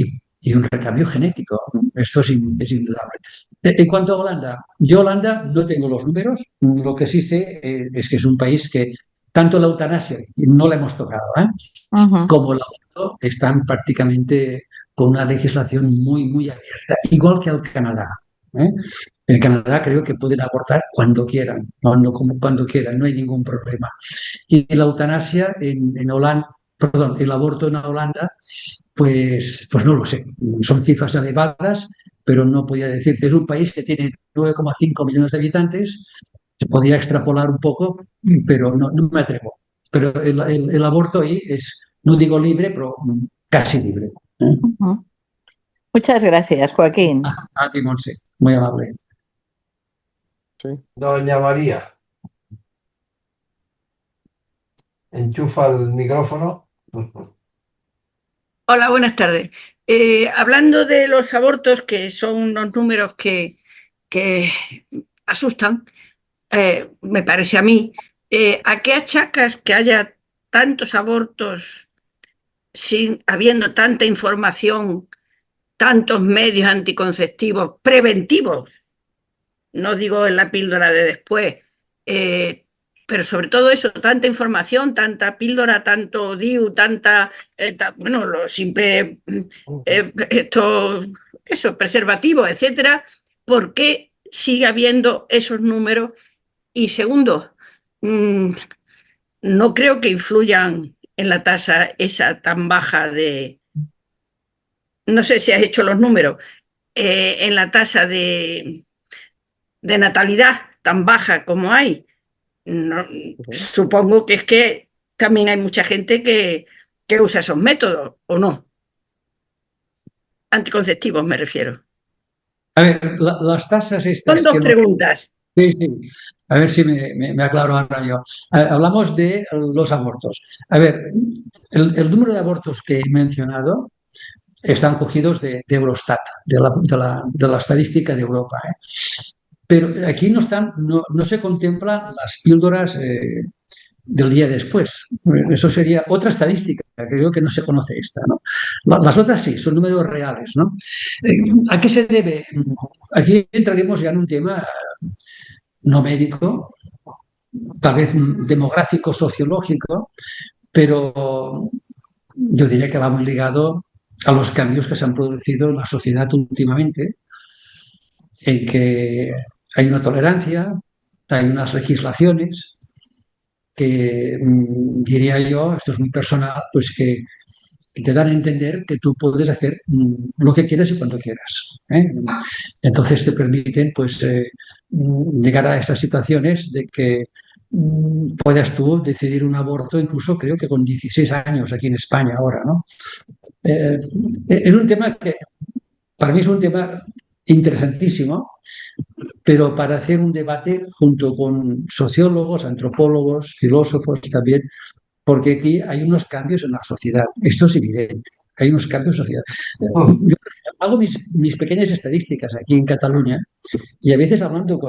y un recambio genético. Esto es indudable. En cuanto a Holanda, yo Holanda no tengo los números, lo que sí sé es que es un país que tanto la eutanasia, no la hemos tocado, ¿eh? ujú, Como el aborto están prácticamente con una legislación muy, muy abierta, igual que el Canadá. ¿Eh? En Canadá creo que pueden abortar cuando quieran, como cuando quieran, no hay ningún problema. Y la eutanasia en Holanda, perdón, el aborto en Holanda, pues no lo sé. Son cifras elevadas, pero no podía decirte. Es un país que tiene 9,5 millones de habitantes. Se podía extrapolar un poco, pero no me atrevo. Pero el aborto ahí es, no digo libre, pero casi libre. ¿Eh? ujú. Muchas gracias, Joaquín. A ti, Monse. Muy amable. Sí. Doña María, enchufa el micrófono. Hola, buenas tardes. Hablando de los abortos, que son unos números que asustan, me parece a mí, ¿a qué achacas que haya tantos abortos sin habiendo tanta información, tantos medios anticonceptivos preventivos? No digo en la píldora de después, pero sobre todo eso, tanta información, tanta píldora, tanto DIU, bueno, lo simple, eso, preservativo, etcétera. ¿Por qué sigue habiendo esos números? Y segundo, no creo que influyan en la tasa esa tan baja de, no sé si has hecho los números, en la tasa de natalidad tan baja como hay. No, supongo que es que también hay mucha gente que usa esos métodos, ¿o no? Anticonceptivos me refiero. A ver, las tasas Son estas dos que hemos... preguntas. Sí, sí. A ver si me aclaro ahora yo. Hablamos de los abortos. A ver, el número de abortos que he mencionado están cogidos de Eurostat, de la estadística de Europa. ¿Eh? Pero aquí no se contemplan las píldoras del día después. Eso sería otra estadística, que creo que no se conoce esta, ¿no? Las otras sí, son números reales, ¿no? ¿A qué se debe? Aquí entraremos ya en un tema no médico, tal vez demográfico, sociológico, pero yo diría que va muy ligado a los cambios que se han producido en la sociedad últimamente, en que hay una tolerancia, hay unas legislaciones que, diría yo, esto es muy personal, pues que te dan a entender que tú puedes hacer lo que quieras y cuando quieras, ¿eh? Entonces te permiten pues llegar a estas situaciones de que puedas tú decidir un aborto incluso creo que con 16 años aquí en España ahora, ¿no? Eh, es un tema que para mí es un tema interesantísimo, pero para hacer un debate junto con sociólogos, antropólogos, filósofos también, porque aquí hay unos cambios en la sociedad. Esto es evidente. Hay unos cambios en la sociedad. Oh, Yo hago mis pequeñas estadísticas aquí en Cataluña y a veces hablando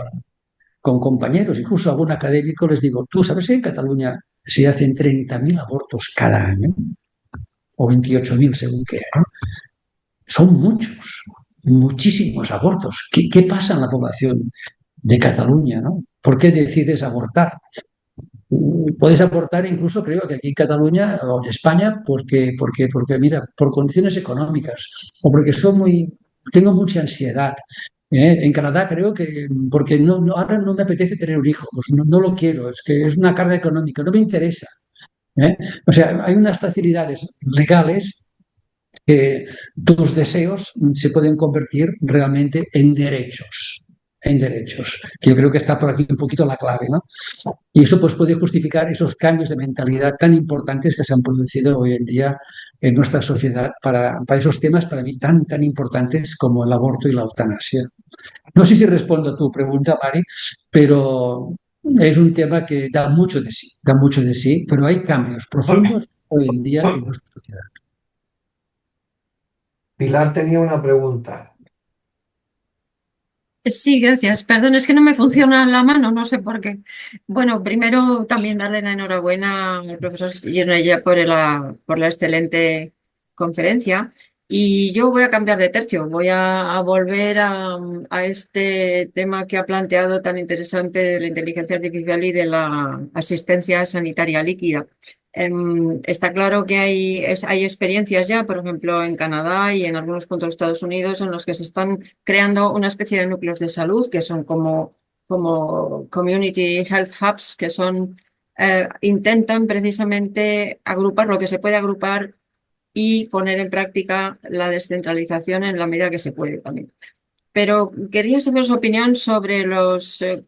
con compañeros, incluso algún académico, les digo, ¿tú sabes que en Cataluña se hacen 30.000 abortos cada año? O 28.000 según qué año. Son muchos, muchísimos abortos. ¿Qué pasa en la población de Cataluña, ¿no? ¿Por qué decides abortar? Puedes aportar incluso, creo que aquí en Cataluña o en España, porque mira, por condiciones económicas o porque tengo mucha ansiedad. En Canadá creo que, porque ahora no me apetece tener un hijo, pues no lo quiero, es que es una carga económica, no me interesa. ¿Eh? O sea, hay unas facilidades legales que tus deseos se pueden convertir realmente en derechos, que yo creo que está por aquí un poquito la clave, ¿no? Y eso pues puede justificar esos cambios de mentalidad tan importantes que se han producido hoy en día en nuestra sociedad para esos temas para mí tan importantes como el aborto y la eutanasia. No sé si respondo a tu pregunta, Mari, pero es un tema que da mucho de sí, pero hay cambios profundos hoy en día en nuestra sociedad. Pilar tenía una pregunta. Sí, gracias. Perdón, es que no me funciona la mano, no sé por qué. Bueno, primero también darle la enhorabuena al profesor Gironella por la excelente conferencia. Y yo voy a cambiar de tercio, voy a volver a este tema que ha planteado tan interesante de la inteligencia artificial y de la asistencia sanitaria líquida. Está claro que hay experiencias ya, por ejemplo, en Canadá y en algunos puntos de Estados Unidos, en los que se están creando una especie de núcleos de salud que son como community health hubs, que intentan precisamente agrupar lo que se puede agrupar y poner en práctica la descentralización en la medida que se puede también. Pero quería saber su opinión sobre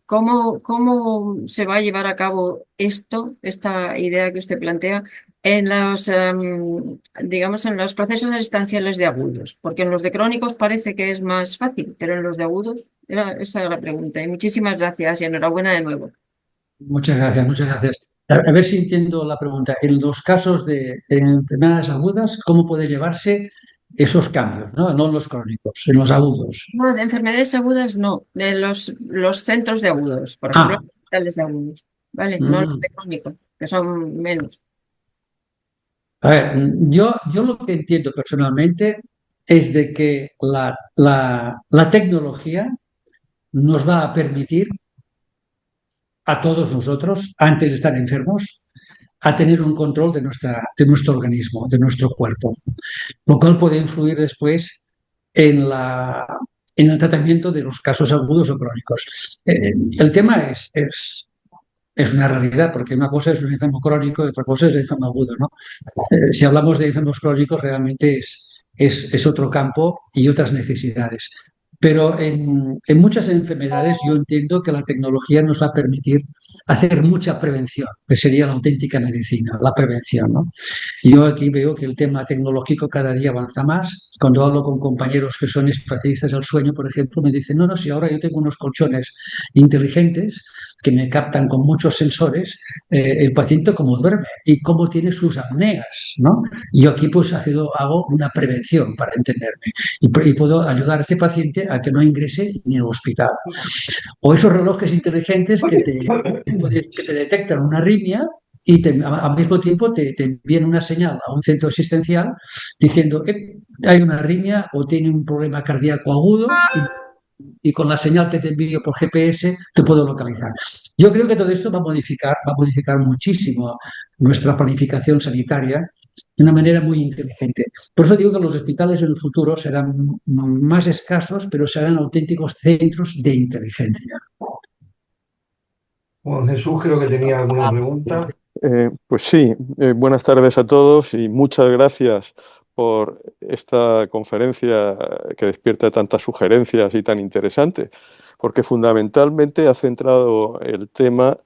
cómo se va a llevar a cabo esta idea que usted plantea, en digamos, en los procesos asistenciales de agudos, porque en los de crónicos parece que es más fácil, pero en los de agudos, esa era la pregunta. Y muchísimas gracias y enhorabuena de nuevo. Muchas gracias, muchas gracias. A ver si entiendo la pregunta. En los casos de enfermedades agudas, ¿cómo puede llevarse esos cambios, ¿no? No en los crónicos, en los agudos? No, de enfermedades agudas no, de los centros de agudos, por ejemplo, Ah, los hospitales de agudos, ¿vale? No los de crónicos, que son menos. a ver, yo lo que entiendo personalmente es de que la tecnología nos va a permitir a todos nosotros, antes de estar enfermos, a tener un control de nuestro organismo, de nuestro cuerpo, lo cual puede influir después en, en el tratamiento de los casos agudos o crónicos. El tema es una realidad, porque una cosa es un enfermo crónico y otra cosa es el enfermo agudo, ¿no? Si hablamos de enfermos crónicos, realmente es otro campo y otras necesidades. Pero en muchas enfermedades yo entiendo que la tecnología nos va a permitir hacer mucha prevención, que sería la auténtica medicina, la prevención, ¿no? Yo aquí veo que el tema tecnológico cada día avanza más. Cuando hablo con compañeros que son especialistas del sueño, por ejemplo, me dicen, no, si ahora yo tengo unos colchones inteligentes que me captan con muchos sensores el paciente cómo duerme y cómo tiene sus apneas, ¿no? Y yo aquí pues hago una prevención para entenderme y puedo ayudar a ese paciente a que no ingrese ni al hospital. O esos relojes inteligentes que te detectan una arritmia y al mismo tiempo te envían una señal a un centro asistencial diciendo hay una arritmia o tiene un problema cardíaco agudo y con la señal que te envío por GPS te puedo localizar. Yo creo que todo esto va a modificar muchísimo nuestra planificación sanitaria de una manera muy inteligente. Por eso digo que los hospitales en el futuro serán más escasos, pero serán auténticos centros de inteligencia. Juan Jesús creo que tenía alguna pregunta. Pues sí, buenas tardes a todos y muchas gracias por esta conferencia que despierta tantas sugerencias y tan interesante, porque fundamentalmente ha centrado el tema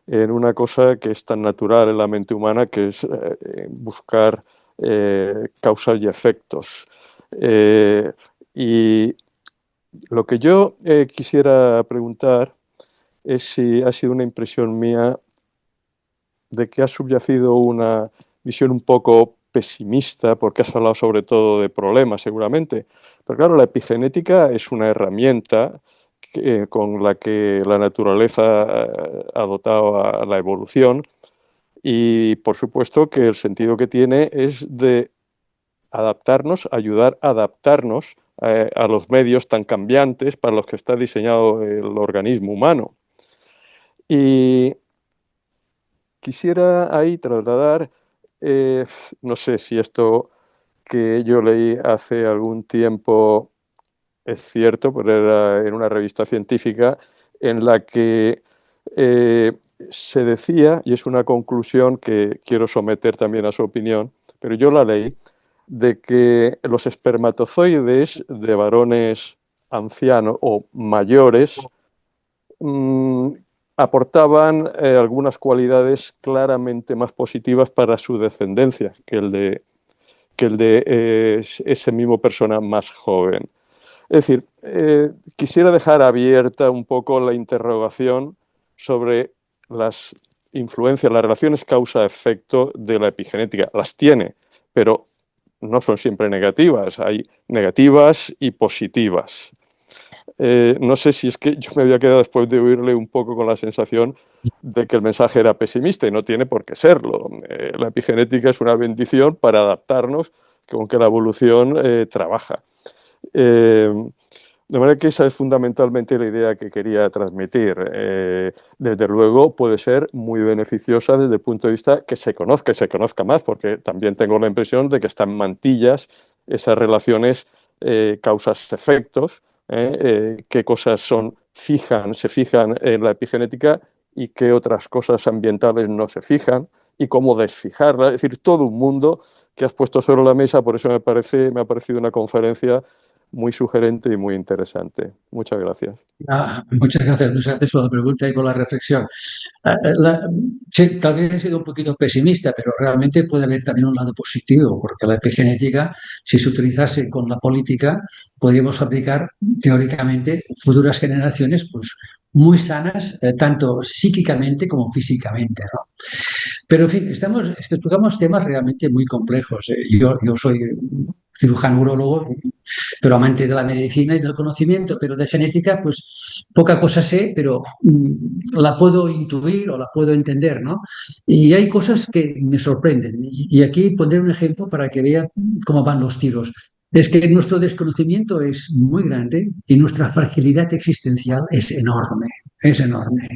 en una cosa que es tan natural en la mente humana, que es buscar causas y efectos. Y lo que yo quisiera preguntar es si ha sido una impresión mía de que ha subyacido una visión un poco pesimista, porque has hablado sobre todo de problemas, seguramente. Pero claro, la epigenética es una herramienta con la que la naturaleza ha dotado a la evolución y, por supuesto, que el sentido que tiene es de adaptarnos, ayudar a adaptarnos a los medios tan cambiantes para los que está diseñado el organismo humano. Y quisiera ahí trasladar, no sé si esto que yo leí hace algún tiempo es cierto, pero era en una revista científica en la que se decía, y es una conclusión que quiero someter también a su opinión, pero yo la leí, de que los espermatozoides de varones ancianos o mayores aportaban algunas cualidades claramente más positivas para su descendencia que el de ese mismo persona más joven. Es decir, quisiera dejar abierta un poco la interrogación sobre las influencias, las relaciones causa-efecto de la epigenética. Las tiene, pero no son siempre negativas. Hay negativas y positivas. No sé si es que yo me había quedado después de oírle un poco con la sensación de que el mensaje era pesimista y no tiene por qué serlo. La epigenética es una bendición para adaptarnos con que la evolución trabaja. De manera que esa es fundamentalmente la idea que quería transmitir. Desde luego puede ser muy beneficiosa desde el punto de vista que se conozca más, porque también tengo la impresión de que están en mantillas esas relaciones causas-efectos, qué cosas se fijan en la epigenética y qué otras cosas ambientales no se fijan y cómo desfijarla. Es decir, todo un mundo que has puesto sobre la mesa, por eso me ha parecido una conferencia muy sugerente y muy interesante. Muchas gracias. Muchas gracias por la pregunta y por la reflexión. Sí, tal vez he sido un poquito pesimista, pero realmente puede haber también un lado positivo, porque la epigenética, si se utilizase con la política, podríamos fabricar teóricamente futuras generaciones pues, muy sanas, tanto psíquicamente como físicamente, ¿no? Pero en fin, es que tocamos temas realmente muy complejos. Yo soy cirujano urólogo, pero amante de la medicina y del conocimiento, pero de genética, pues poca cosa sé, pero la puedo intuir o la puedo entender, ¿no? Y hay cosas que me sorprenden. Y aquí pondré un ejemplo para que vean cómo van los tiros. Es que nuestro desconocimiento es muy grande y nuestra fragilidad existencial es enorme, es enorme.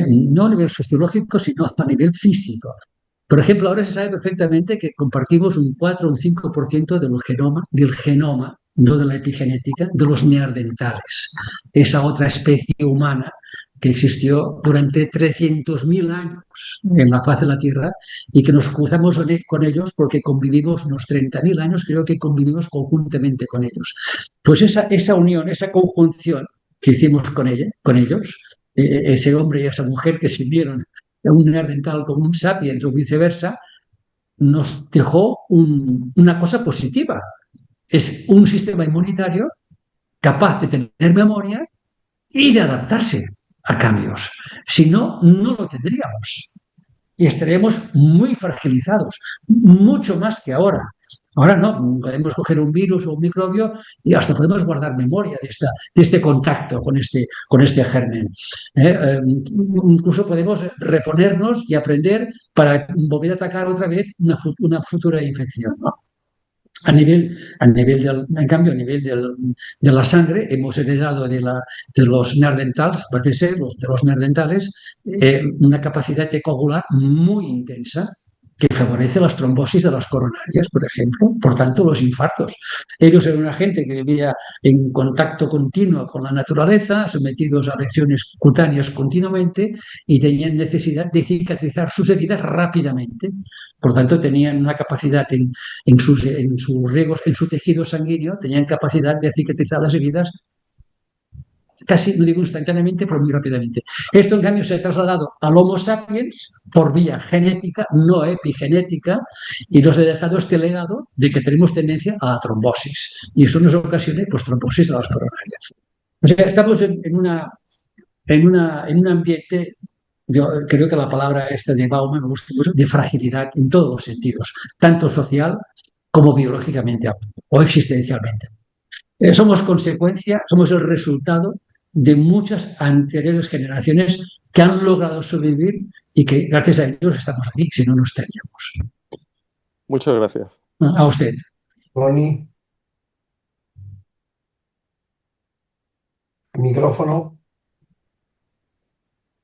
No a nivel sociológico, sino a nivel físico. Por ejemplo, ahora se sabe perfectamente que compartimos un 4 o un 5% del genoma, no de la epigenética, de los neandertales, esa otra especie humana que existió durante 300.000 años en la faz de la Tierra y que nos cruzamos con ellos porque convivimos unos 30.000 años, creo que convivimos conjuntamente con ellos. Pues esa unión, esa conjunción que hicimos con ellos, ese hombre y esa mujer que se unieron un neandertal con un sapiens o viceversa, nos dejó una cosa positiva. Es un sistema inmunitario capaz de tener memoria y de adaptarse a cambios. Si no, no lo tendríamos. Y estaríamos muy fragilizados, mucho más que ahora. Ahora no, podemos coger un virus o un microbio y hasta podemos guardar memoria de este contacto con este germen. Incluso podemos reponernos y aprender para volver a atacar otra vez una futura infección, ¿no? En cambio, a nivel de la sangre, hemos heredado de los neandertales, parece ser, de los neandertales, una capacidad de coagular muy intensa que favorece las trombosis de las coronarias, por ejemplo, por tanto los infartos. Ellos eran una gente que vivía en contacto continuo con la naturaleza, sometidos a lesiones cutáneas continuamente y tenían necesidad de cicatrizar sus heridas rápidamente. Por tanto, tenían una capacidad en su tejido sanguíneo, tenían capacidad de cicatrizar las heridas casi, no digo instantáneamente, pero muy rápidamente. Esto, en cambio, se ha trasladado al Homo sapiens por vía genética, no epigenética, y nos ha dejado este legado de que tenemos tendencia a la trombosis. Y eso nos ocasiona, pues, trombosis de las coronarias. O sea, estamos en un ambiente, yo creo que la palabra esta de Bauman me gusta mucho, de fragilidad en todos los sentidos, tanto social como biológicamente o existencialmente. Somos consecuencia, somos el resultado de muchas anteriores generaciones que han logrado sobrevivir y que gracias a ellos estamos aquí, si no, no estaríamos. Muchas gracias. A usted. Tony, micrófono.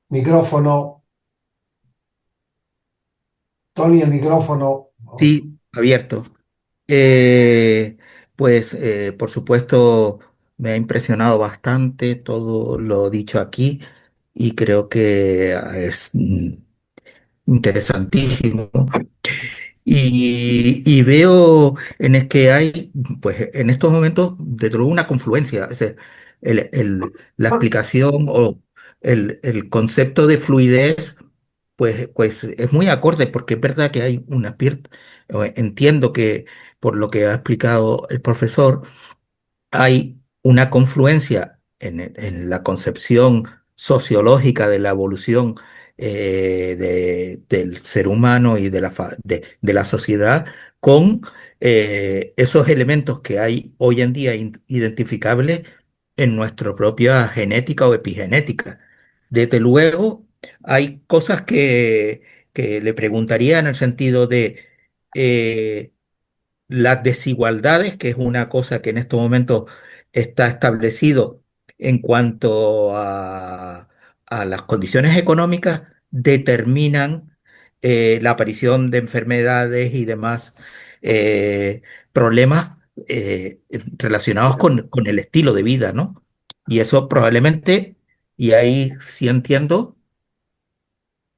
Micrófono. Tony, el micrófono. Sí, abierto. Por supuesto, me ha impresionado bastante todo lo dicho aquí y creo que es interesantísimo. Y veo en el que hay, pues en estos momentos, desde luego una confluencia. Es decir, la explicación o el concepto de fluidez, pues es muy acorde, porque es verdad que hay entiendo que por lo que ha explicado el profesor, hay una confluencia en la concepción sociológica de la evolución del ser humano y de la sociedad con esos elementos que hay hoy en día identificables en nuestra propia genética o epigenética. Desde luego, hay cosas que le preguntaría en el sentido de eh, las desigualdades, que es una cosa que en estos momentos está establecido en cuanto a las condiciones económicas, determinan la aparición de enfermedades y demás eh, problemas relacionados con el estilo de vida, ¿no? Y eso probablemente, y ahí sí entiendo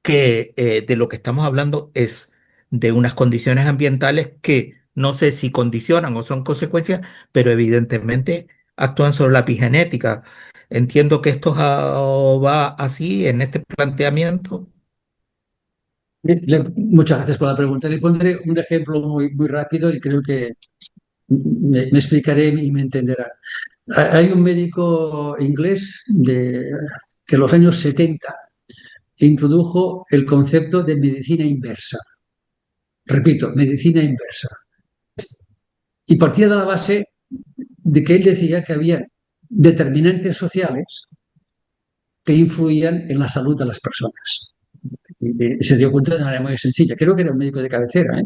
que de lo que estamos hablando es de unas condiciones ambientales que no sé si condicionan o son consecuencias, pero evidentemente actúan sobre la epigenética. Entiendo que esto va así en este planteamiento. Muchas gracias por la pregunta. Le pondré un ejemplo muy rápido y creo que me explicaré y me entenderá. Hay un médico inglés que en los años 70 introdujo el concepto de medicina inversa. Repito, medicina inversa. Y partía de la base de que él decía que había determinantes sociales que influían en la salud de las personas. Y se dio cuenta de una manera muy sencilla. Creo que era un médico de cabecera,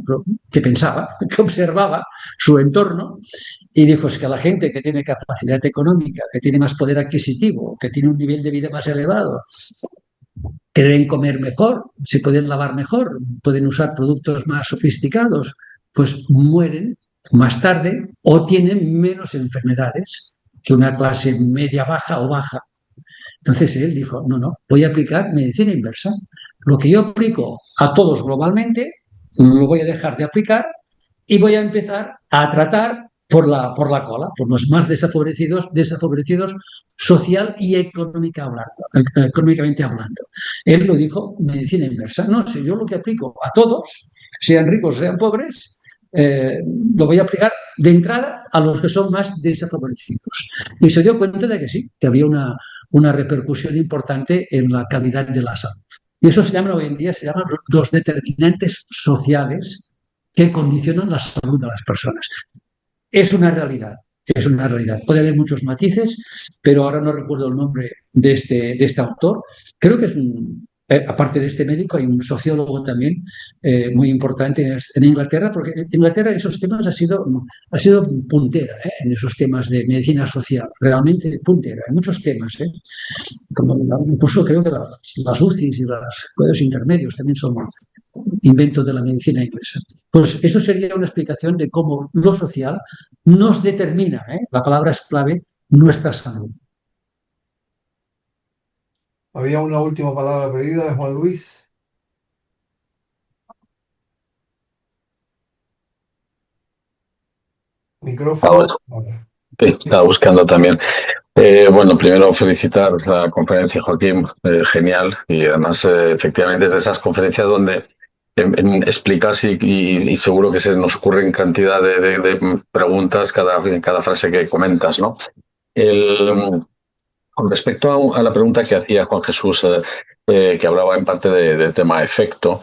que pensaba, que observaba su entorno y dijo, es que la gente que tiene capacidad económica, que tiene más poder adquisitivo, que tiene un nivel de vida más elevado, que deben comer mejor, se pueden lavar mejor, pueden usar productos más sofisticados, pues mueren más tarde o tienen menos enfermedades que una clase media baja o baja. Entonces él dijo, no, voy a aplicar medicina inversa. Lo que yo aplico a todos globalmente, lo voy a dejar de aplicar y voy a empezar a tratar por la cola, por los más desafavorecidos social y económicamente hablando. Él lo dijo, medicina inversa. No sé, yo lo que aplico a todos, sean ricos, sean pobres, lo voy a aplicar de entrada a los que son más desafavorecidos. Y se dio cuenta de que sí, que había una repercusión importante en la calidad de la salud. Y eso hoy en día se llaman los determinantes sociales que condicionan la salud de las personas. Es una realidad, es una realidad. Puede haber muchos matices, pero ahora no recuerdo el nombre de este autor. Creo que es un Aparte de este médico, hay un sociólogo también muy importante en Inglaterra, porque Inglaterra en esos temas ha sido puntera, en esos temas de medicina social, realmente puntera, en muchos temas. Como, incluso creo que las UCIs y los cuidados intermedios también son inventos de la medicina inglesa. Pues eso sería una explicación de cómo lo social nos determina, la palabra es clave, nuestra salud. Había una última palabra pedida de Juan Luis. Micrófono. Ahora. Sí, estaba buscando también. Bueno, primero felicitar la conferencia, Joaquín, genial. Y además, efectivamente, es de esas conferencias donde explicas y seguro que se nos ocurren cantidad de preguntas en cada frase que comentas, ¿no? Con respecto a la pregunta que hacía Juan Jesús, que hablaba en parte de tema efecto,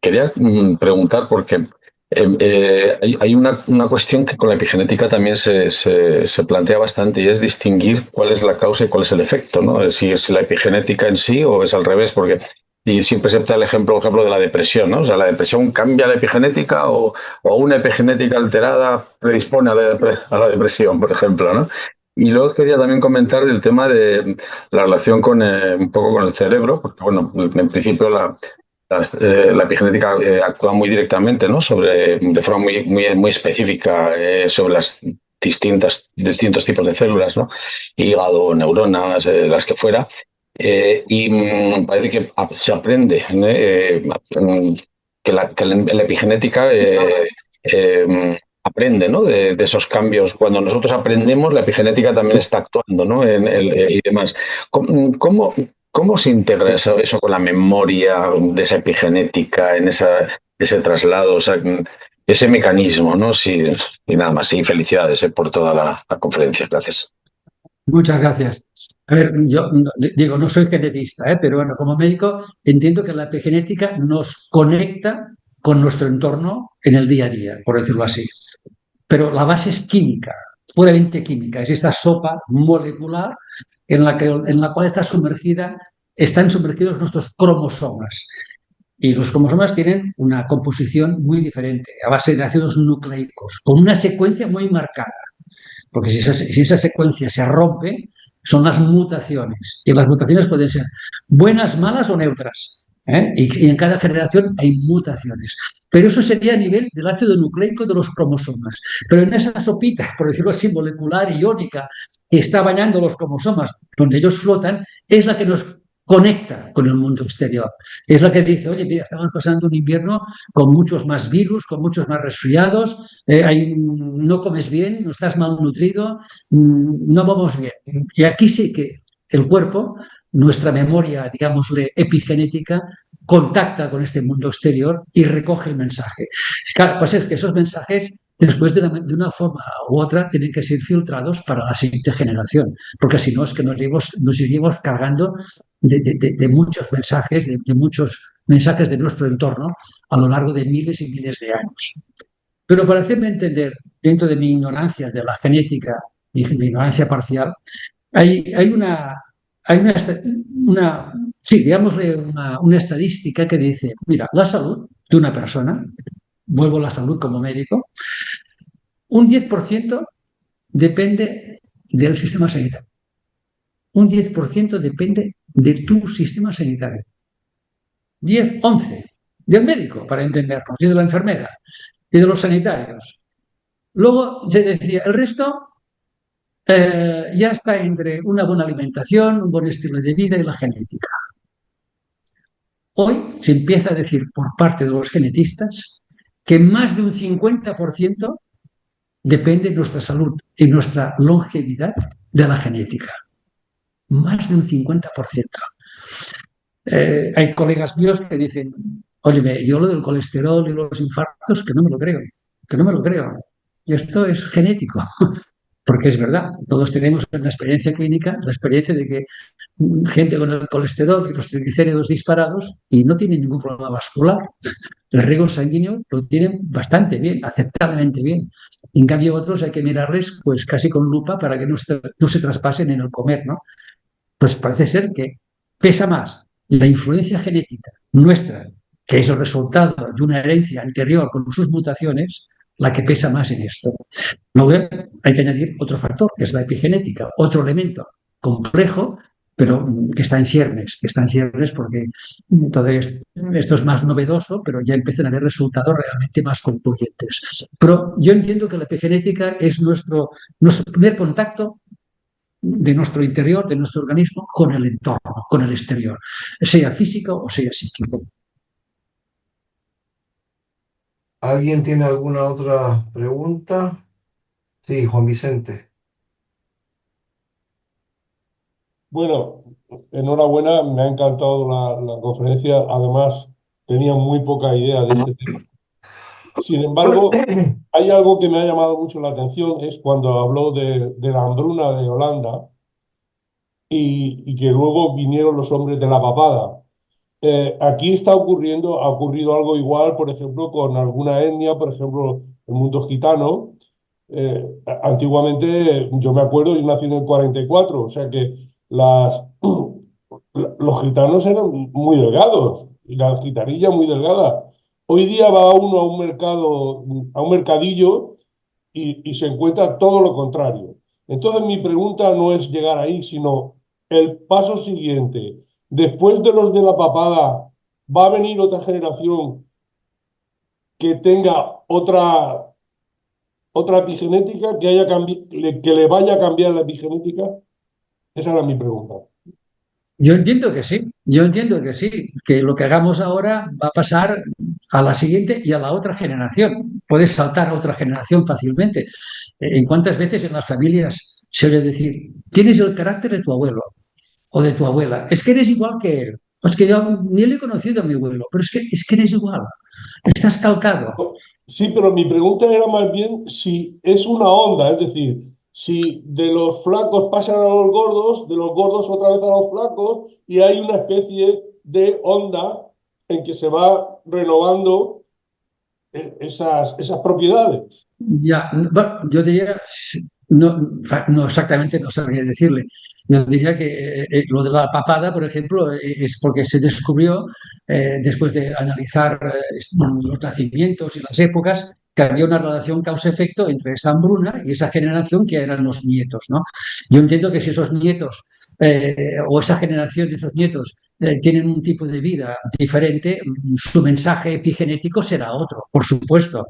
quería preguntar porque hay una cuestión que con la epigenética también se plantea bastante y es distinguir cuál es la causa y cuál es el efecto, ¿no? Si es la epigenética en sí o es al revés, porque y siempre se da el ejemplo, de la depresión, ¿no? O sea, la depresión cambia la epigenética o una epigenética alterada predispone a la depresión, por ejemplo, ¿no? Y luego quería también comentar del tema de la relación con un poco con el cerebro, porque bueno, en principio la epigenética actúa muy directamente, ¿no? De forma muy específica sobre las distintos tipos de células, ¿no? Hígado, neuronas, las que fuera. Y parece que se aprende que la epigenética aprende, ¿no? De esos cambios. Cuando nosotros aprendemos, la epigenética también está actuando, ¿no? Y demás. ¿Cómo se integra eso con la memoria de esa epigenética, en ese traslado, o sea, ese mecanismo, ¿no? Sí, y nada más. Y felicidades por toda la conferencia. Gracias. Muchas gracias. A ver, yo digo, no soy genetista, pero bueno, como médico entiendo que la epigenética nos conecta con nuestro entorno en el día a día, por decirlo así. Pero la base es química, puramente química. Es esta sopa molecular en la cual están sumergidos nuestros cromosomas. Y los cromosomas tienen una composición muy diferente, a base de ácidos nucleicos, con una secuencia muy marcada. Porque si esa secuencia se rompe, son las mutaciones. Y las mutaciones pueden ser buenas, malas o neutras. Y en cada generación hay mutaciones. Pero eso sería a nivel del ácido nucleico de los cromosomas. Pero en esa sopita, por decirlo así, molecular, iónica, que está bañando los cromosomas, donde ellos flotan, es la que nos conecta con el mundo exterior. Es la que dice, oye, mira, estamos pasando un invierno con muchos más virus, con muchos más resfriados, no comes bien, no estás malnutrido, no vamos bien. Y aquí sí que el cuerpo, nuestra memoria, digámosle, epigenética, contacta con este mundo exterior y recoge el mensaje. Claro, pues es que esos mensajes, después de una forma u otra, tienen que ser filtrados para la siguiente generación, porque si no es que nos iríamos cargando de muchos mensajes, de muchos mensajes de nuestro entorno a lo largo de miles y miles de años. Pero para hacerme entender, dentro de mi ignorancia de la genética y mi ignorancia parcial, hay una estadística que dice, mira, la salud de una persona, vuelvo a la salud como médico, un 10% depende del sistema sanitario. Un 10% depende de tu sistema sanitario. 10, 11 del médico, para entendernos, y de la enfermera, y de los sanitarios. Luego se decía, el resto ya está entre una buena alimentación, un buen estilo de vida y la genética. Hoy se empieza a decir por parte de los genetistas que más de un 50% depende de nuestra salud y nuestra longevidad de la genética. Más de un 50%. Hay colegas míos que dicen, oye, yo lo del colesterol y los infartos, que no me lo creo. Y esto es genético. Porque es verdad, todos tenemos en la experiencia clínica la experiencia de que gente con el colesterol y los triglicéridos disparados y no tienen ningún problema vascular. El riego sanguíneo lo tienen bastante bien, aceptablemente bien. En cambio, otros hay que mirarles pues casi con lupa para que no se traspasen en el comer, ¿no? Pues parece ser que pesa más la influencia genética nuestra, que es el resultado de una herencia anterior con sus mutaciones, la que pesa más en esto. Luego hay que añadir otro factor, que es la epigenética, otro elemento complejo, pero que está en ciernes porque todo esto es más novedoso, pero ya empiezan a haber resultados realmente más concluyentes. Pero yo entiendo que la epigenética es nuestro primer contacto de nuestro interior, de nuestro organismo, con el entorno, con el exterior, sea físico o sea psíquico. ¿Alguien tiene alguna otra pregunta? Sí, Juan Vicente. Bueno, enhorabuena, me ha encantado la conferencia. Además, tenía muy poca idea de este tema. Sin embargo, hay algo que me ha llamado mucho la atención, es cuando habló de la hambruna de Holanda y que luego vinieron los hombres de la papada. Aquí ha ocurrido algo igual, por ejemplo, con alguna etnia, por ejemplo, el mundo gitano. Antiguamente, yo me acuerdo, yo nací en el 44, o sea que los gitanos eran muy delgados y la gitanilla muy delgada. Hoy día va uno a un mercado, a un mercadillo y se encuentra todo lo contrario. Entonces mi pregunta no es llegar ahí, sino el paso siguiente. Después de los de la papada, ¿va a venir otra generación que tenga otra epigenética, que le vaya a cambiar la epigenética? Esa era mi pregunta. Yo entiendo que sí, que lo que hagamos ahora va a pasar a la siguiente y a la otra generación. Puedes saltar a otra generación fácilmente. ¿En cuántas veces en las familias se oye decir, tienes el carácter de tu abuelo o de tu abuela? Es que eres igual que él. O es que yo ni le he conocido a mi abuelo, pero es que eres igual. Estás calcado. Sí, pero mi pregunta era más bien si es una onda, es decir, si de los flacos pasan a los gordos, de los gordos otra vez a los flacos, y hay una especie de onda en que se va renovando esas propiedades. Ya, bueno, yo diría, no exactamente, no sabría decirle. Yo diría que lo de la papada, por ejemplo, es porque se descubrió, después de analizar los nacimientos y las épocas, que había una relación causa-efecto entre esa hambruna y esa generación que eran los nietos, ¿no? Yo entiendo que si esos nietos o esa generación de esos nietos tienen un tipo de vida diferente, su mensaje epigenético será otro, por supuesto.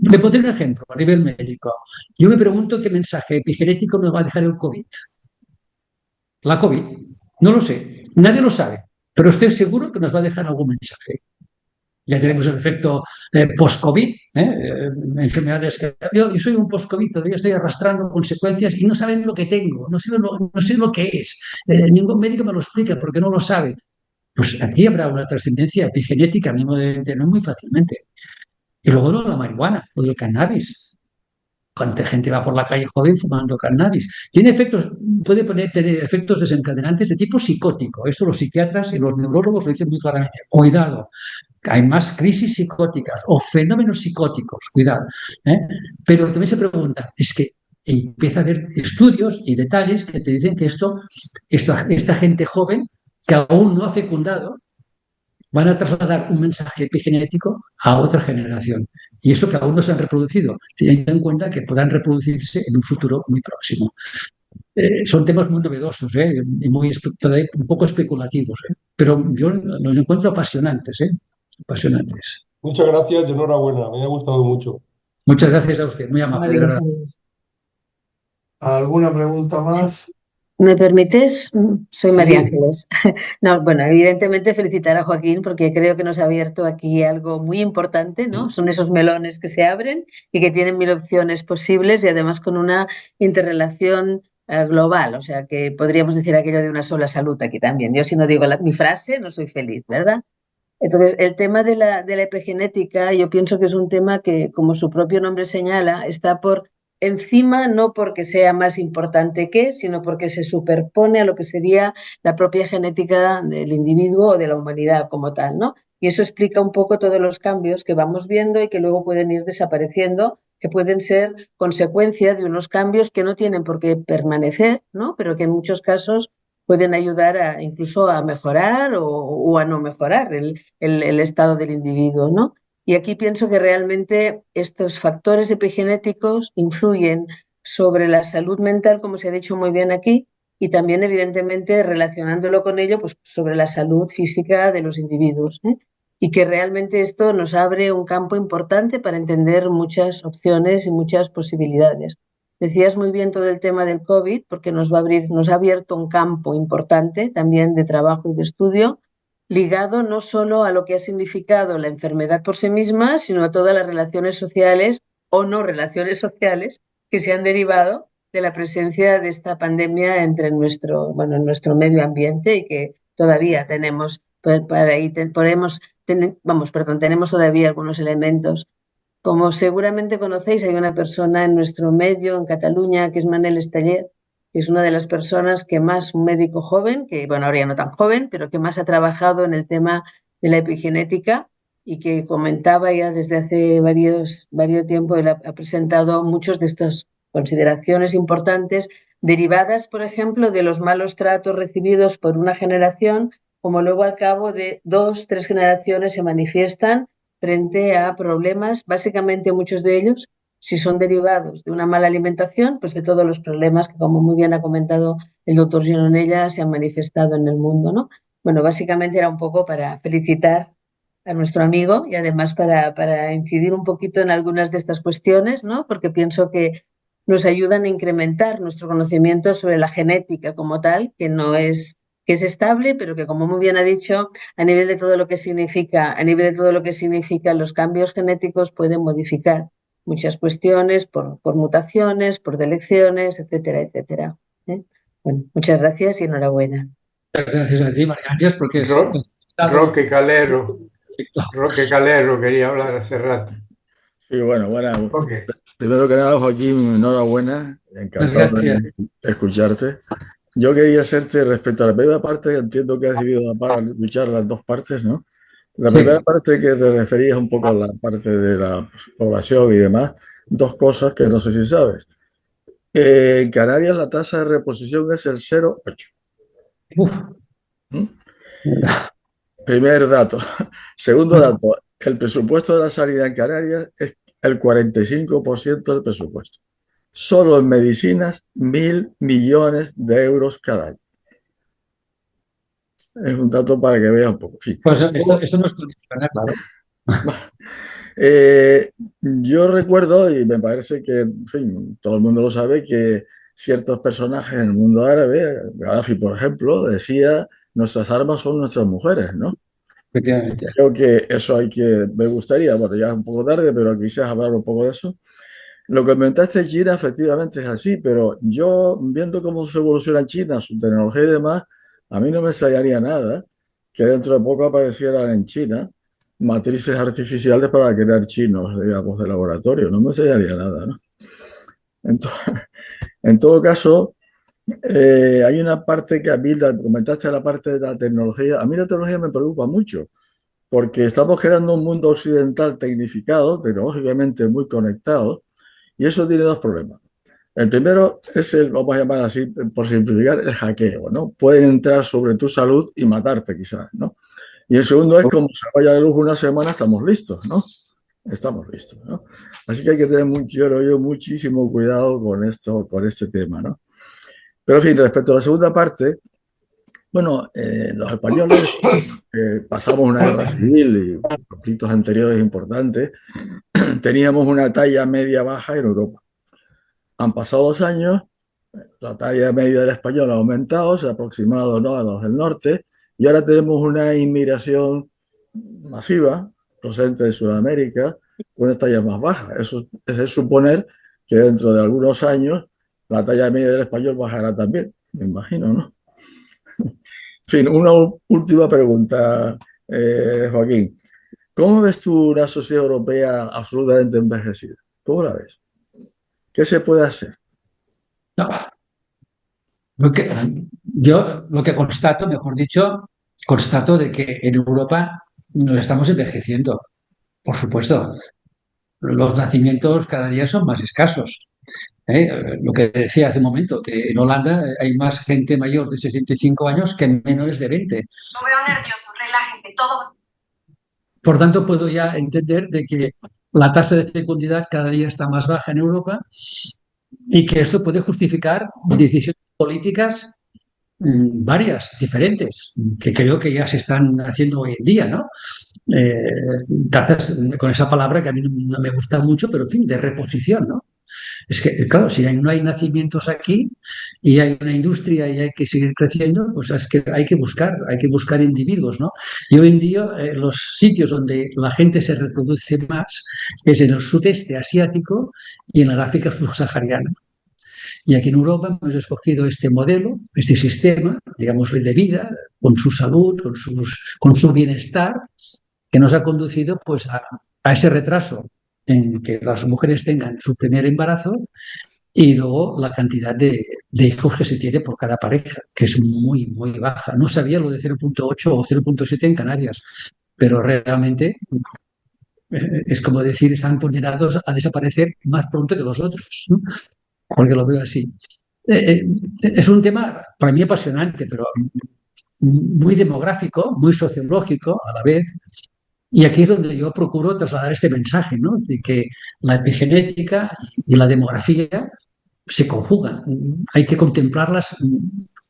Le pondré un ejemplo a nivel médico. Yo me pregunto qué mensaje epigenético nos va a dejar el COVID. La COVID, no lo sé, nadie lo sabe, pero estoy seguro que nos va a dejar algún mensaje. Ya tenemos el efecto post-COVID, enfermedades que... Yo soy un post-COVID, todavía estoy arrastrando consecuencias y no saben lo que tengo, no sé lo que es. Ningún médico me lo explica porque no lo sabe. Pues aquí habrá una trascendencia epigenética, a mí me debe entender muy fácilmente. Y luego lo de la marihuana, lo del cannabis. Cuánta gente va por la calle joven fumando cannabis. Puede tener efectos desencadenantes de tipo psicótico. Esto los psiquiatras y los neurólogos lo dicen muy claramente. Cuidado, hay más crisis psicóticas o fenómenos psicóticos, cuidado. ¿eh? Pero también se pregunta, es que empieza a haber estudios y detalles que te dicen que esta gente joven que aún no ha fecundado, van a trasladar un mensaje epigenético a otra generación. Y eso que aún no se han reproducido, teniendo en cuenta que puedan reproducirse en un futuro muy próximo. Son temas muy novedosos y un poco especulativos, pero yo los encuentro apasionantes. Apasionantes. Muchas gracias y enhorabuena, me ha gustado mucho. Muchas gracias a usted, muy amable, de verdad. ¿Alguna pregunta más? ¿Me permites? Soy Sí. María Ángeles. No, bueno, evidentemente felicitar a Joaquín porque creo que nos ha abierto aquí algo muy importante, ¿no? Son esos melones que se abren y que tienen 1000 opciones posibles y además con una interrelación global, o sea que podríamos decir aquello de una sola salud aquí también. Yo si no digo mi frase no soy feliz, ¿verdad? Entonces, el tema de la epigenética, yo pienso que es un tema que, como su propio nombre señala, está por encima, no porque sea más importante que, sino porque se superpone a lo que sería la propia genética del individuo o de la humanidad como tal, ¿no? Y eso explica un poco todos los cambios que vamos viendo y que luego pueden ir desapareciendo, que pueden ser consecuencia de unos cambios que no tienen por qué permanecer, ¿no? Pero que en muchos casos pueden ayudar incluso a mejorar o a no mejorar el estado del individuo, ¿no? Y aquí pienso que realmente estos factores epigenéticos influyen sobre la salud mental, como se ha dicho muy bien aquí, y también, evidentemente, relacionándolo con ello, pues sobre la salud física de los individuos, ¿eh? Y que realmente esto nos abre un campo importante para entender muchas opciones y muchas posibilidades. Decías muy bien todo el tema del COVID, porque nos ha abierto un campo importante también de trabajo y de estudio, ligado no solo a lo que ha significado la enfermedad por sí misma, sino a todas las relaciones sociales o no relaciones sociales que se han derivado de la presencia de esta pandemia en nuestro medio ambiente, y que todavía tenemos, tenemos todavía algunos elementos. Como seguramente conocéis, hay una persona en nuestro medio, en Cataluña, que es Manel Esteller, que es una de las personas que más, un médico joven, que bueno, ahora ya no tan joven, pero que más ha trabajado en el tema de la epigenética, y que comentaba ya desde hace varios tiempo. Él ha presentado muchas de estas consideraciones importantes derivadas, por ejemplo, de los malos tratos recibidos por una generación, como luego al cabo de 2, 3 generaciones se manifiestan frente a problemas, básicamente muchos de ellos, si son derivados de una mala alimentación, pues de todos los problemas que, como muy bien ha comentado el doctor Gironella, se han manifestado en el mundo, ¿no? Bueno, básicamente era un poco para felicitar a nuestro amigo y además para incidir un poquito en algunas de estas cuestiones, ¿no? Porque pienso que nos ayudan a incrementar nuestro conocimiento sobre la genética como tal, que es estable, pero que, como muy bien ha dicho, a nivel de todo lo que significa los cambios genéticos, pueden modificar muchas cuestiones por mutaciones, por delecciones, etcétera, etcétera. ¿Eh? Bueno, muchas gracias y enhorabuena. Gracias a ti, María Ángeles, porque es Roque Calero quería hablar hace rato. Sí, bueno, Okay. primero que nada, Joaquín, enhorabuena, encantado de escucharte. Yo quería hacerte, respecto a la primera parte, entiendo que has debido luchar las dos partes, ¿no? La primera parte, que te referías un poco a la parte de la población y demás, dos cosas que no sé si sabes. En Canarias la tasa de reposición es el 0,8. Primer dato. Segundo dato, el presupuesto de la sanidad en Canarias es el 45% del presupuesto. Solo en medicinas, 1.000 millones de euros cada año. Es un dato para que veas un poco. Sí. Pues esto nos condiciona, claro. Yo recuerdo, y me parece que, en fin, todo el mundo lo sabe, que ciertos personajes en el mundo árabe, Gaddafi, por ejemplo, decía: nuestras armas son nuestras mujeres, ¿no? Efectivamente. Creo que eso me gustaría, bueno, ya es un poco tarde, pero quizás hablar un poco de eso. Lo que comentaste de China, efectivamente es así, pero yo, viendo cómo se evoluciona China, su tecnología y demás, a mí no me extrañaría nada que dentro de poco aparecieran en China matrices artificiales para crear chinos, digamos, de laboratorio. No me extrañaría nada, ¿no? Entonces, en todo caso, hay una parte que a mí, comentaste la parte de la tecnología. A mí la tecnología me preocupa mucho, porque estamos creando un mundo occidental tecnificado, tecnológicamente muy conectado, y eso tiene dos problemas. El primero es vamos a llamar así, por simplificar, el hackeo, ¿no? Pueden entrar sobre tu salud y matarte quizás, ¿no? Y el segundo es, como se vaya la luz una semana, estamos listos, ¿no? Estamos listos, ¿no? Así que hay que tener muchísimo cuidado con este tema, ¿no? Pero, en fin, respecto a la segunda parte, bueno, los españoles pasamos una guerra civil y conflictos anteriores importantes, teníamos una talla media-baja en Europa. Han pasado los años, la talla media del español ha aumentado, se ha aproximado, ¿no?, a los del norte, y ahora tenemos una inmigración masiva procedente de Sudamérica con una talla más baja. Eso es de suponer que dentro de algunos años la talla media del español bajará también, me imagino, ¿no? En fin, una última pregunta, Joaquín. ¿Cómo ves tú una sociedad europea absolutamente envejecida? ¿Cómo la ves? ¿Qué se puede hacer? Yo lo que constato, mejor dicho, constato de que en Europa nos estamos envejeciendo, por supuesto. Los nacimientos cada día son más escasos. Lo que decía hace un momento, que en Holanda hay más gente mayor de 65 años que menores de 20. Lo veo nervioso, relájese, todo. Por tanto, puedo ya entender de que la tasa de fecundidad cada día está más baja en Europa y que esto puede justificar decisiones políticas varias, diferentes, que creo que ya se están haciendo hoy en día, ¿no? Tasas con esa palabra que a mí no me gusta mucho, pero en fin, de reposición, ¿no? Es que, claro, si no hay nacimientos aquí y hay una industria y hay que seguir creciendo, pues es que hay que buscar individuos, ¿no? Y hoy en día los sitios donde la gente se reproduce más es en el sudeste asiático y en el África subsahariana. Y aquí en Europa hemos escogido este modelo, este sistema, digamos, de vida, con su salud, con su bienestar, que nos ha conducido pues, a ese retraso en que las mujeres tengan su primer embarazo y luego la cantidad de hijos que se tiene por cada pareja, que es muy, muy baja. No sabía lo de 0,8 o 0,7 en Canarias, pero realmente es como decir, están condenados a desaparecer más pronto que los otros, ¿no? Porque lo veo así. Es un tema para mí apasionante, pero muy demográfico, muy sociológico a la vez. Y aquí es donde yo procuro trasladar este mensaje, ¿no? De que la epigenética y la demografía se conjugan. Hay que contemplarlas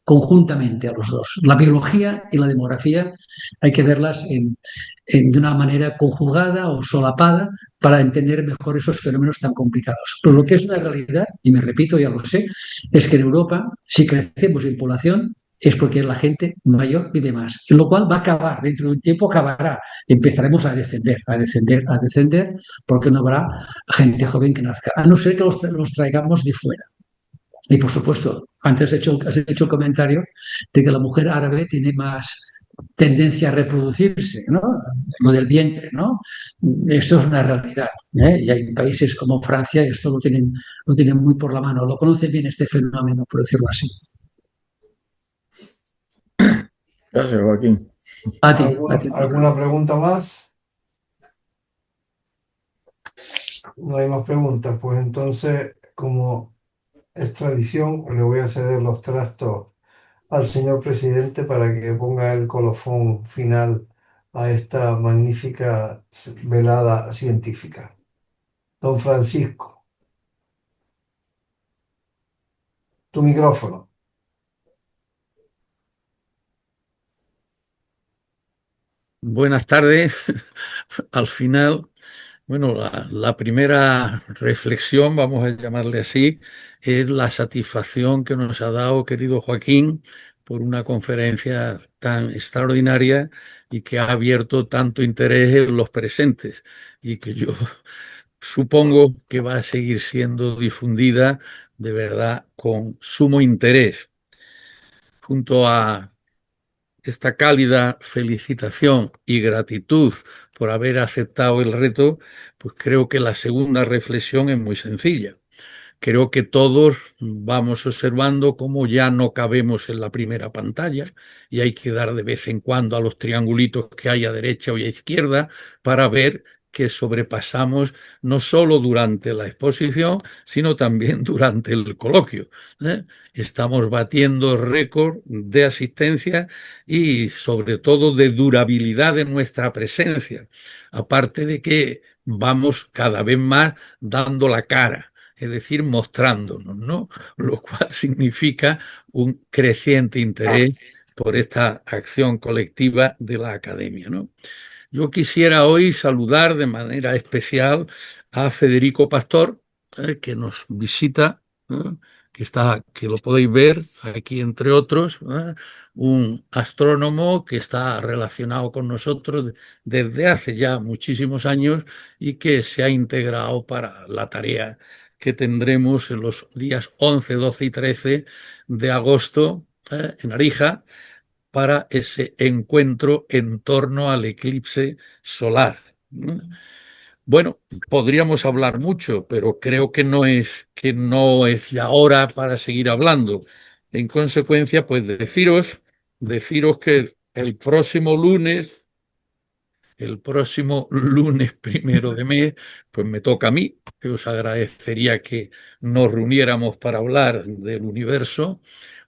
conjuntamente a los dos. La biología y la demografía hay que verlas de una manera conjugada o solapada para entender mejor esos fenómenos tan complicados. Pero lo que es una realidad, y me repito, ya lo sé, es que en Europa, si crecemos en población, es porque la gente mayor vive más, lo cual va a acabar, dentro de un tiempo acabará, empezaremos a descender, a descender, a descender, porque no habrá gente joven que nazca, a no ser que los traigamos de fuera. Y por supuesto, antes has hecho el comentario de que la mujer árabe tiene más tendencia a reproducirse, ¿no? Lo del vientre, ¿no? Esto es una realidad, ¿eh? Y hay países como Francia y esto lo tienen muy por la mano, lo conocen bien este fenómeno, por decirlo así. Gracias, Joaquín. A ti. ¿Alguna pregunta más? No hay más preguntas. Pues entonces, como es tradición, le voy a ceder los trastos al señor presidente para que ponga el colofón final a esta magnífica velada científica. Don Francisco, tu micrófono. Buenas tardes. Al final, bueno, la primera reflexión, vamos a llamarle así, es la satisfacción que nos ha dado, querido Joaquín, por una conferencia tan extraordinaria y que ha abierto tanto interés en los presentes y que yo supongo que va a seguir siendo difundida de verdad con sumo interés. Junto a esta cálida felicitación y gratitud por haber aceptado el reto, pues creo que la segunda reflexión es muy sencilla. Creo que todos vamos observando cómo ya no cabemos en la primera pantalla y hay que dar de vez en cuando a los triangulitos que hay a derecha o a izquierda para ver que sobrepasamos no solo durante la exposición, sino también durante el coloquio, ¿eh? Estamos batiendo récord de asistencia y sobre todo de durabilidad de nuestra presencia, aparte de que vamos cada vez más dando la cara, es decir, mostrándonos, ¿no? Lo cual significa un creciente interés por esta acción colectiva de la academia, ¿no? Yo quisiera hoy saludar de manera especial a Federico Pastor, que nos visita, que lo podéis ver aquí entre otros, un astrónomo que está relacionado con nosotros desde hace ya muchísimos años y que se ha integrado para la tarea que tendremos en los días 11, 12 y 13 de agosto en Arija, para ese encuentro en torno al eclipse solar. Bueno, podríamos hablar mucho, pero creo que no es la hora para seguir hablando. En consecuencia, pues deciros que el próximo lunes el próximo lunes 1 de mes, pues me toca a mí, que os agradecería que nos reuniéramos para hablar del universo,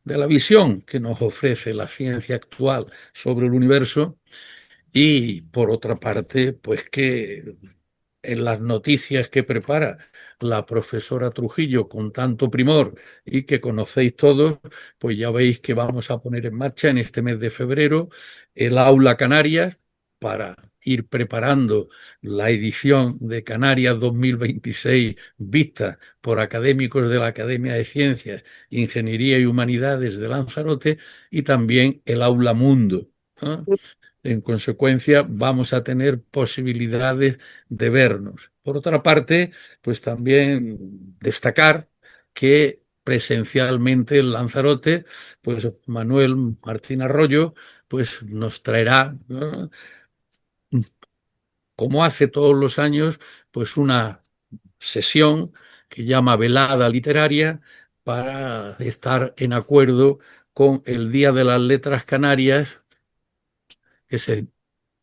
de la visión que nos ofrece la ciencia actual sobre el universo y, por otra parte, pues que en las noticias que prepara la profesora Trujillo con tanto primor y que conocéis todos, pues ya veis que vamos a poner en marcha en este mes de febrero el Aula Canarias para ir preparando la edición de Canarias 2026 vista por académicos de la Academia de Ciencias, Ingeniería y Humanidades de Lanzarote y también el Aula Mundo, ¿no? En consecuencia, vamos a tener posibilidades de vernos. Por otra parte, pues también destacar que presencialmente en Lanzarote, pues Manuel Martín Arroyo, pues nos traerá, ¿no?, como hace todos los años, pues una sesión que llama Velada Literaria para estar en acuerdo con el Día de las Letras Canarias, que se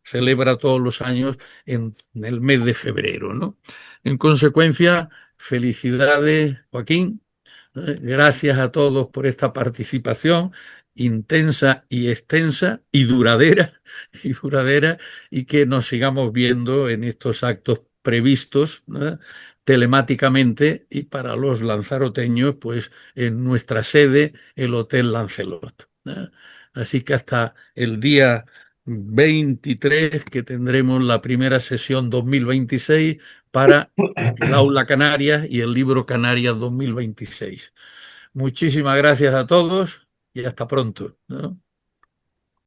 celebra todos los años en el mes de febrero, ¿no? En consecuencia, felicidades, Joaquín. Gracias a todos por esta participación intensa y extensa y duradera, y que nos sigamos viendo en estos actos previstos, ¿no?, telemáticamente, y para los lanzaroteños, pues en nuestra sede, el Hotel Lancelot, ¿no? Así que hasta el día 23, que tendremos la primera sesión 2026 para el Aula Canarias y el libro Canarias 2026. Muchísimas gracias a todos y hasta pronto, ¿no?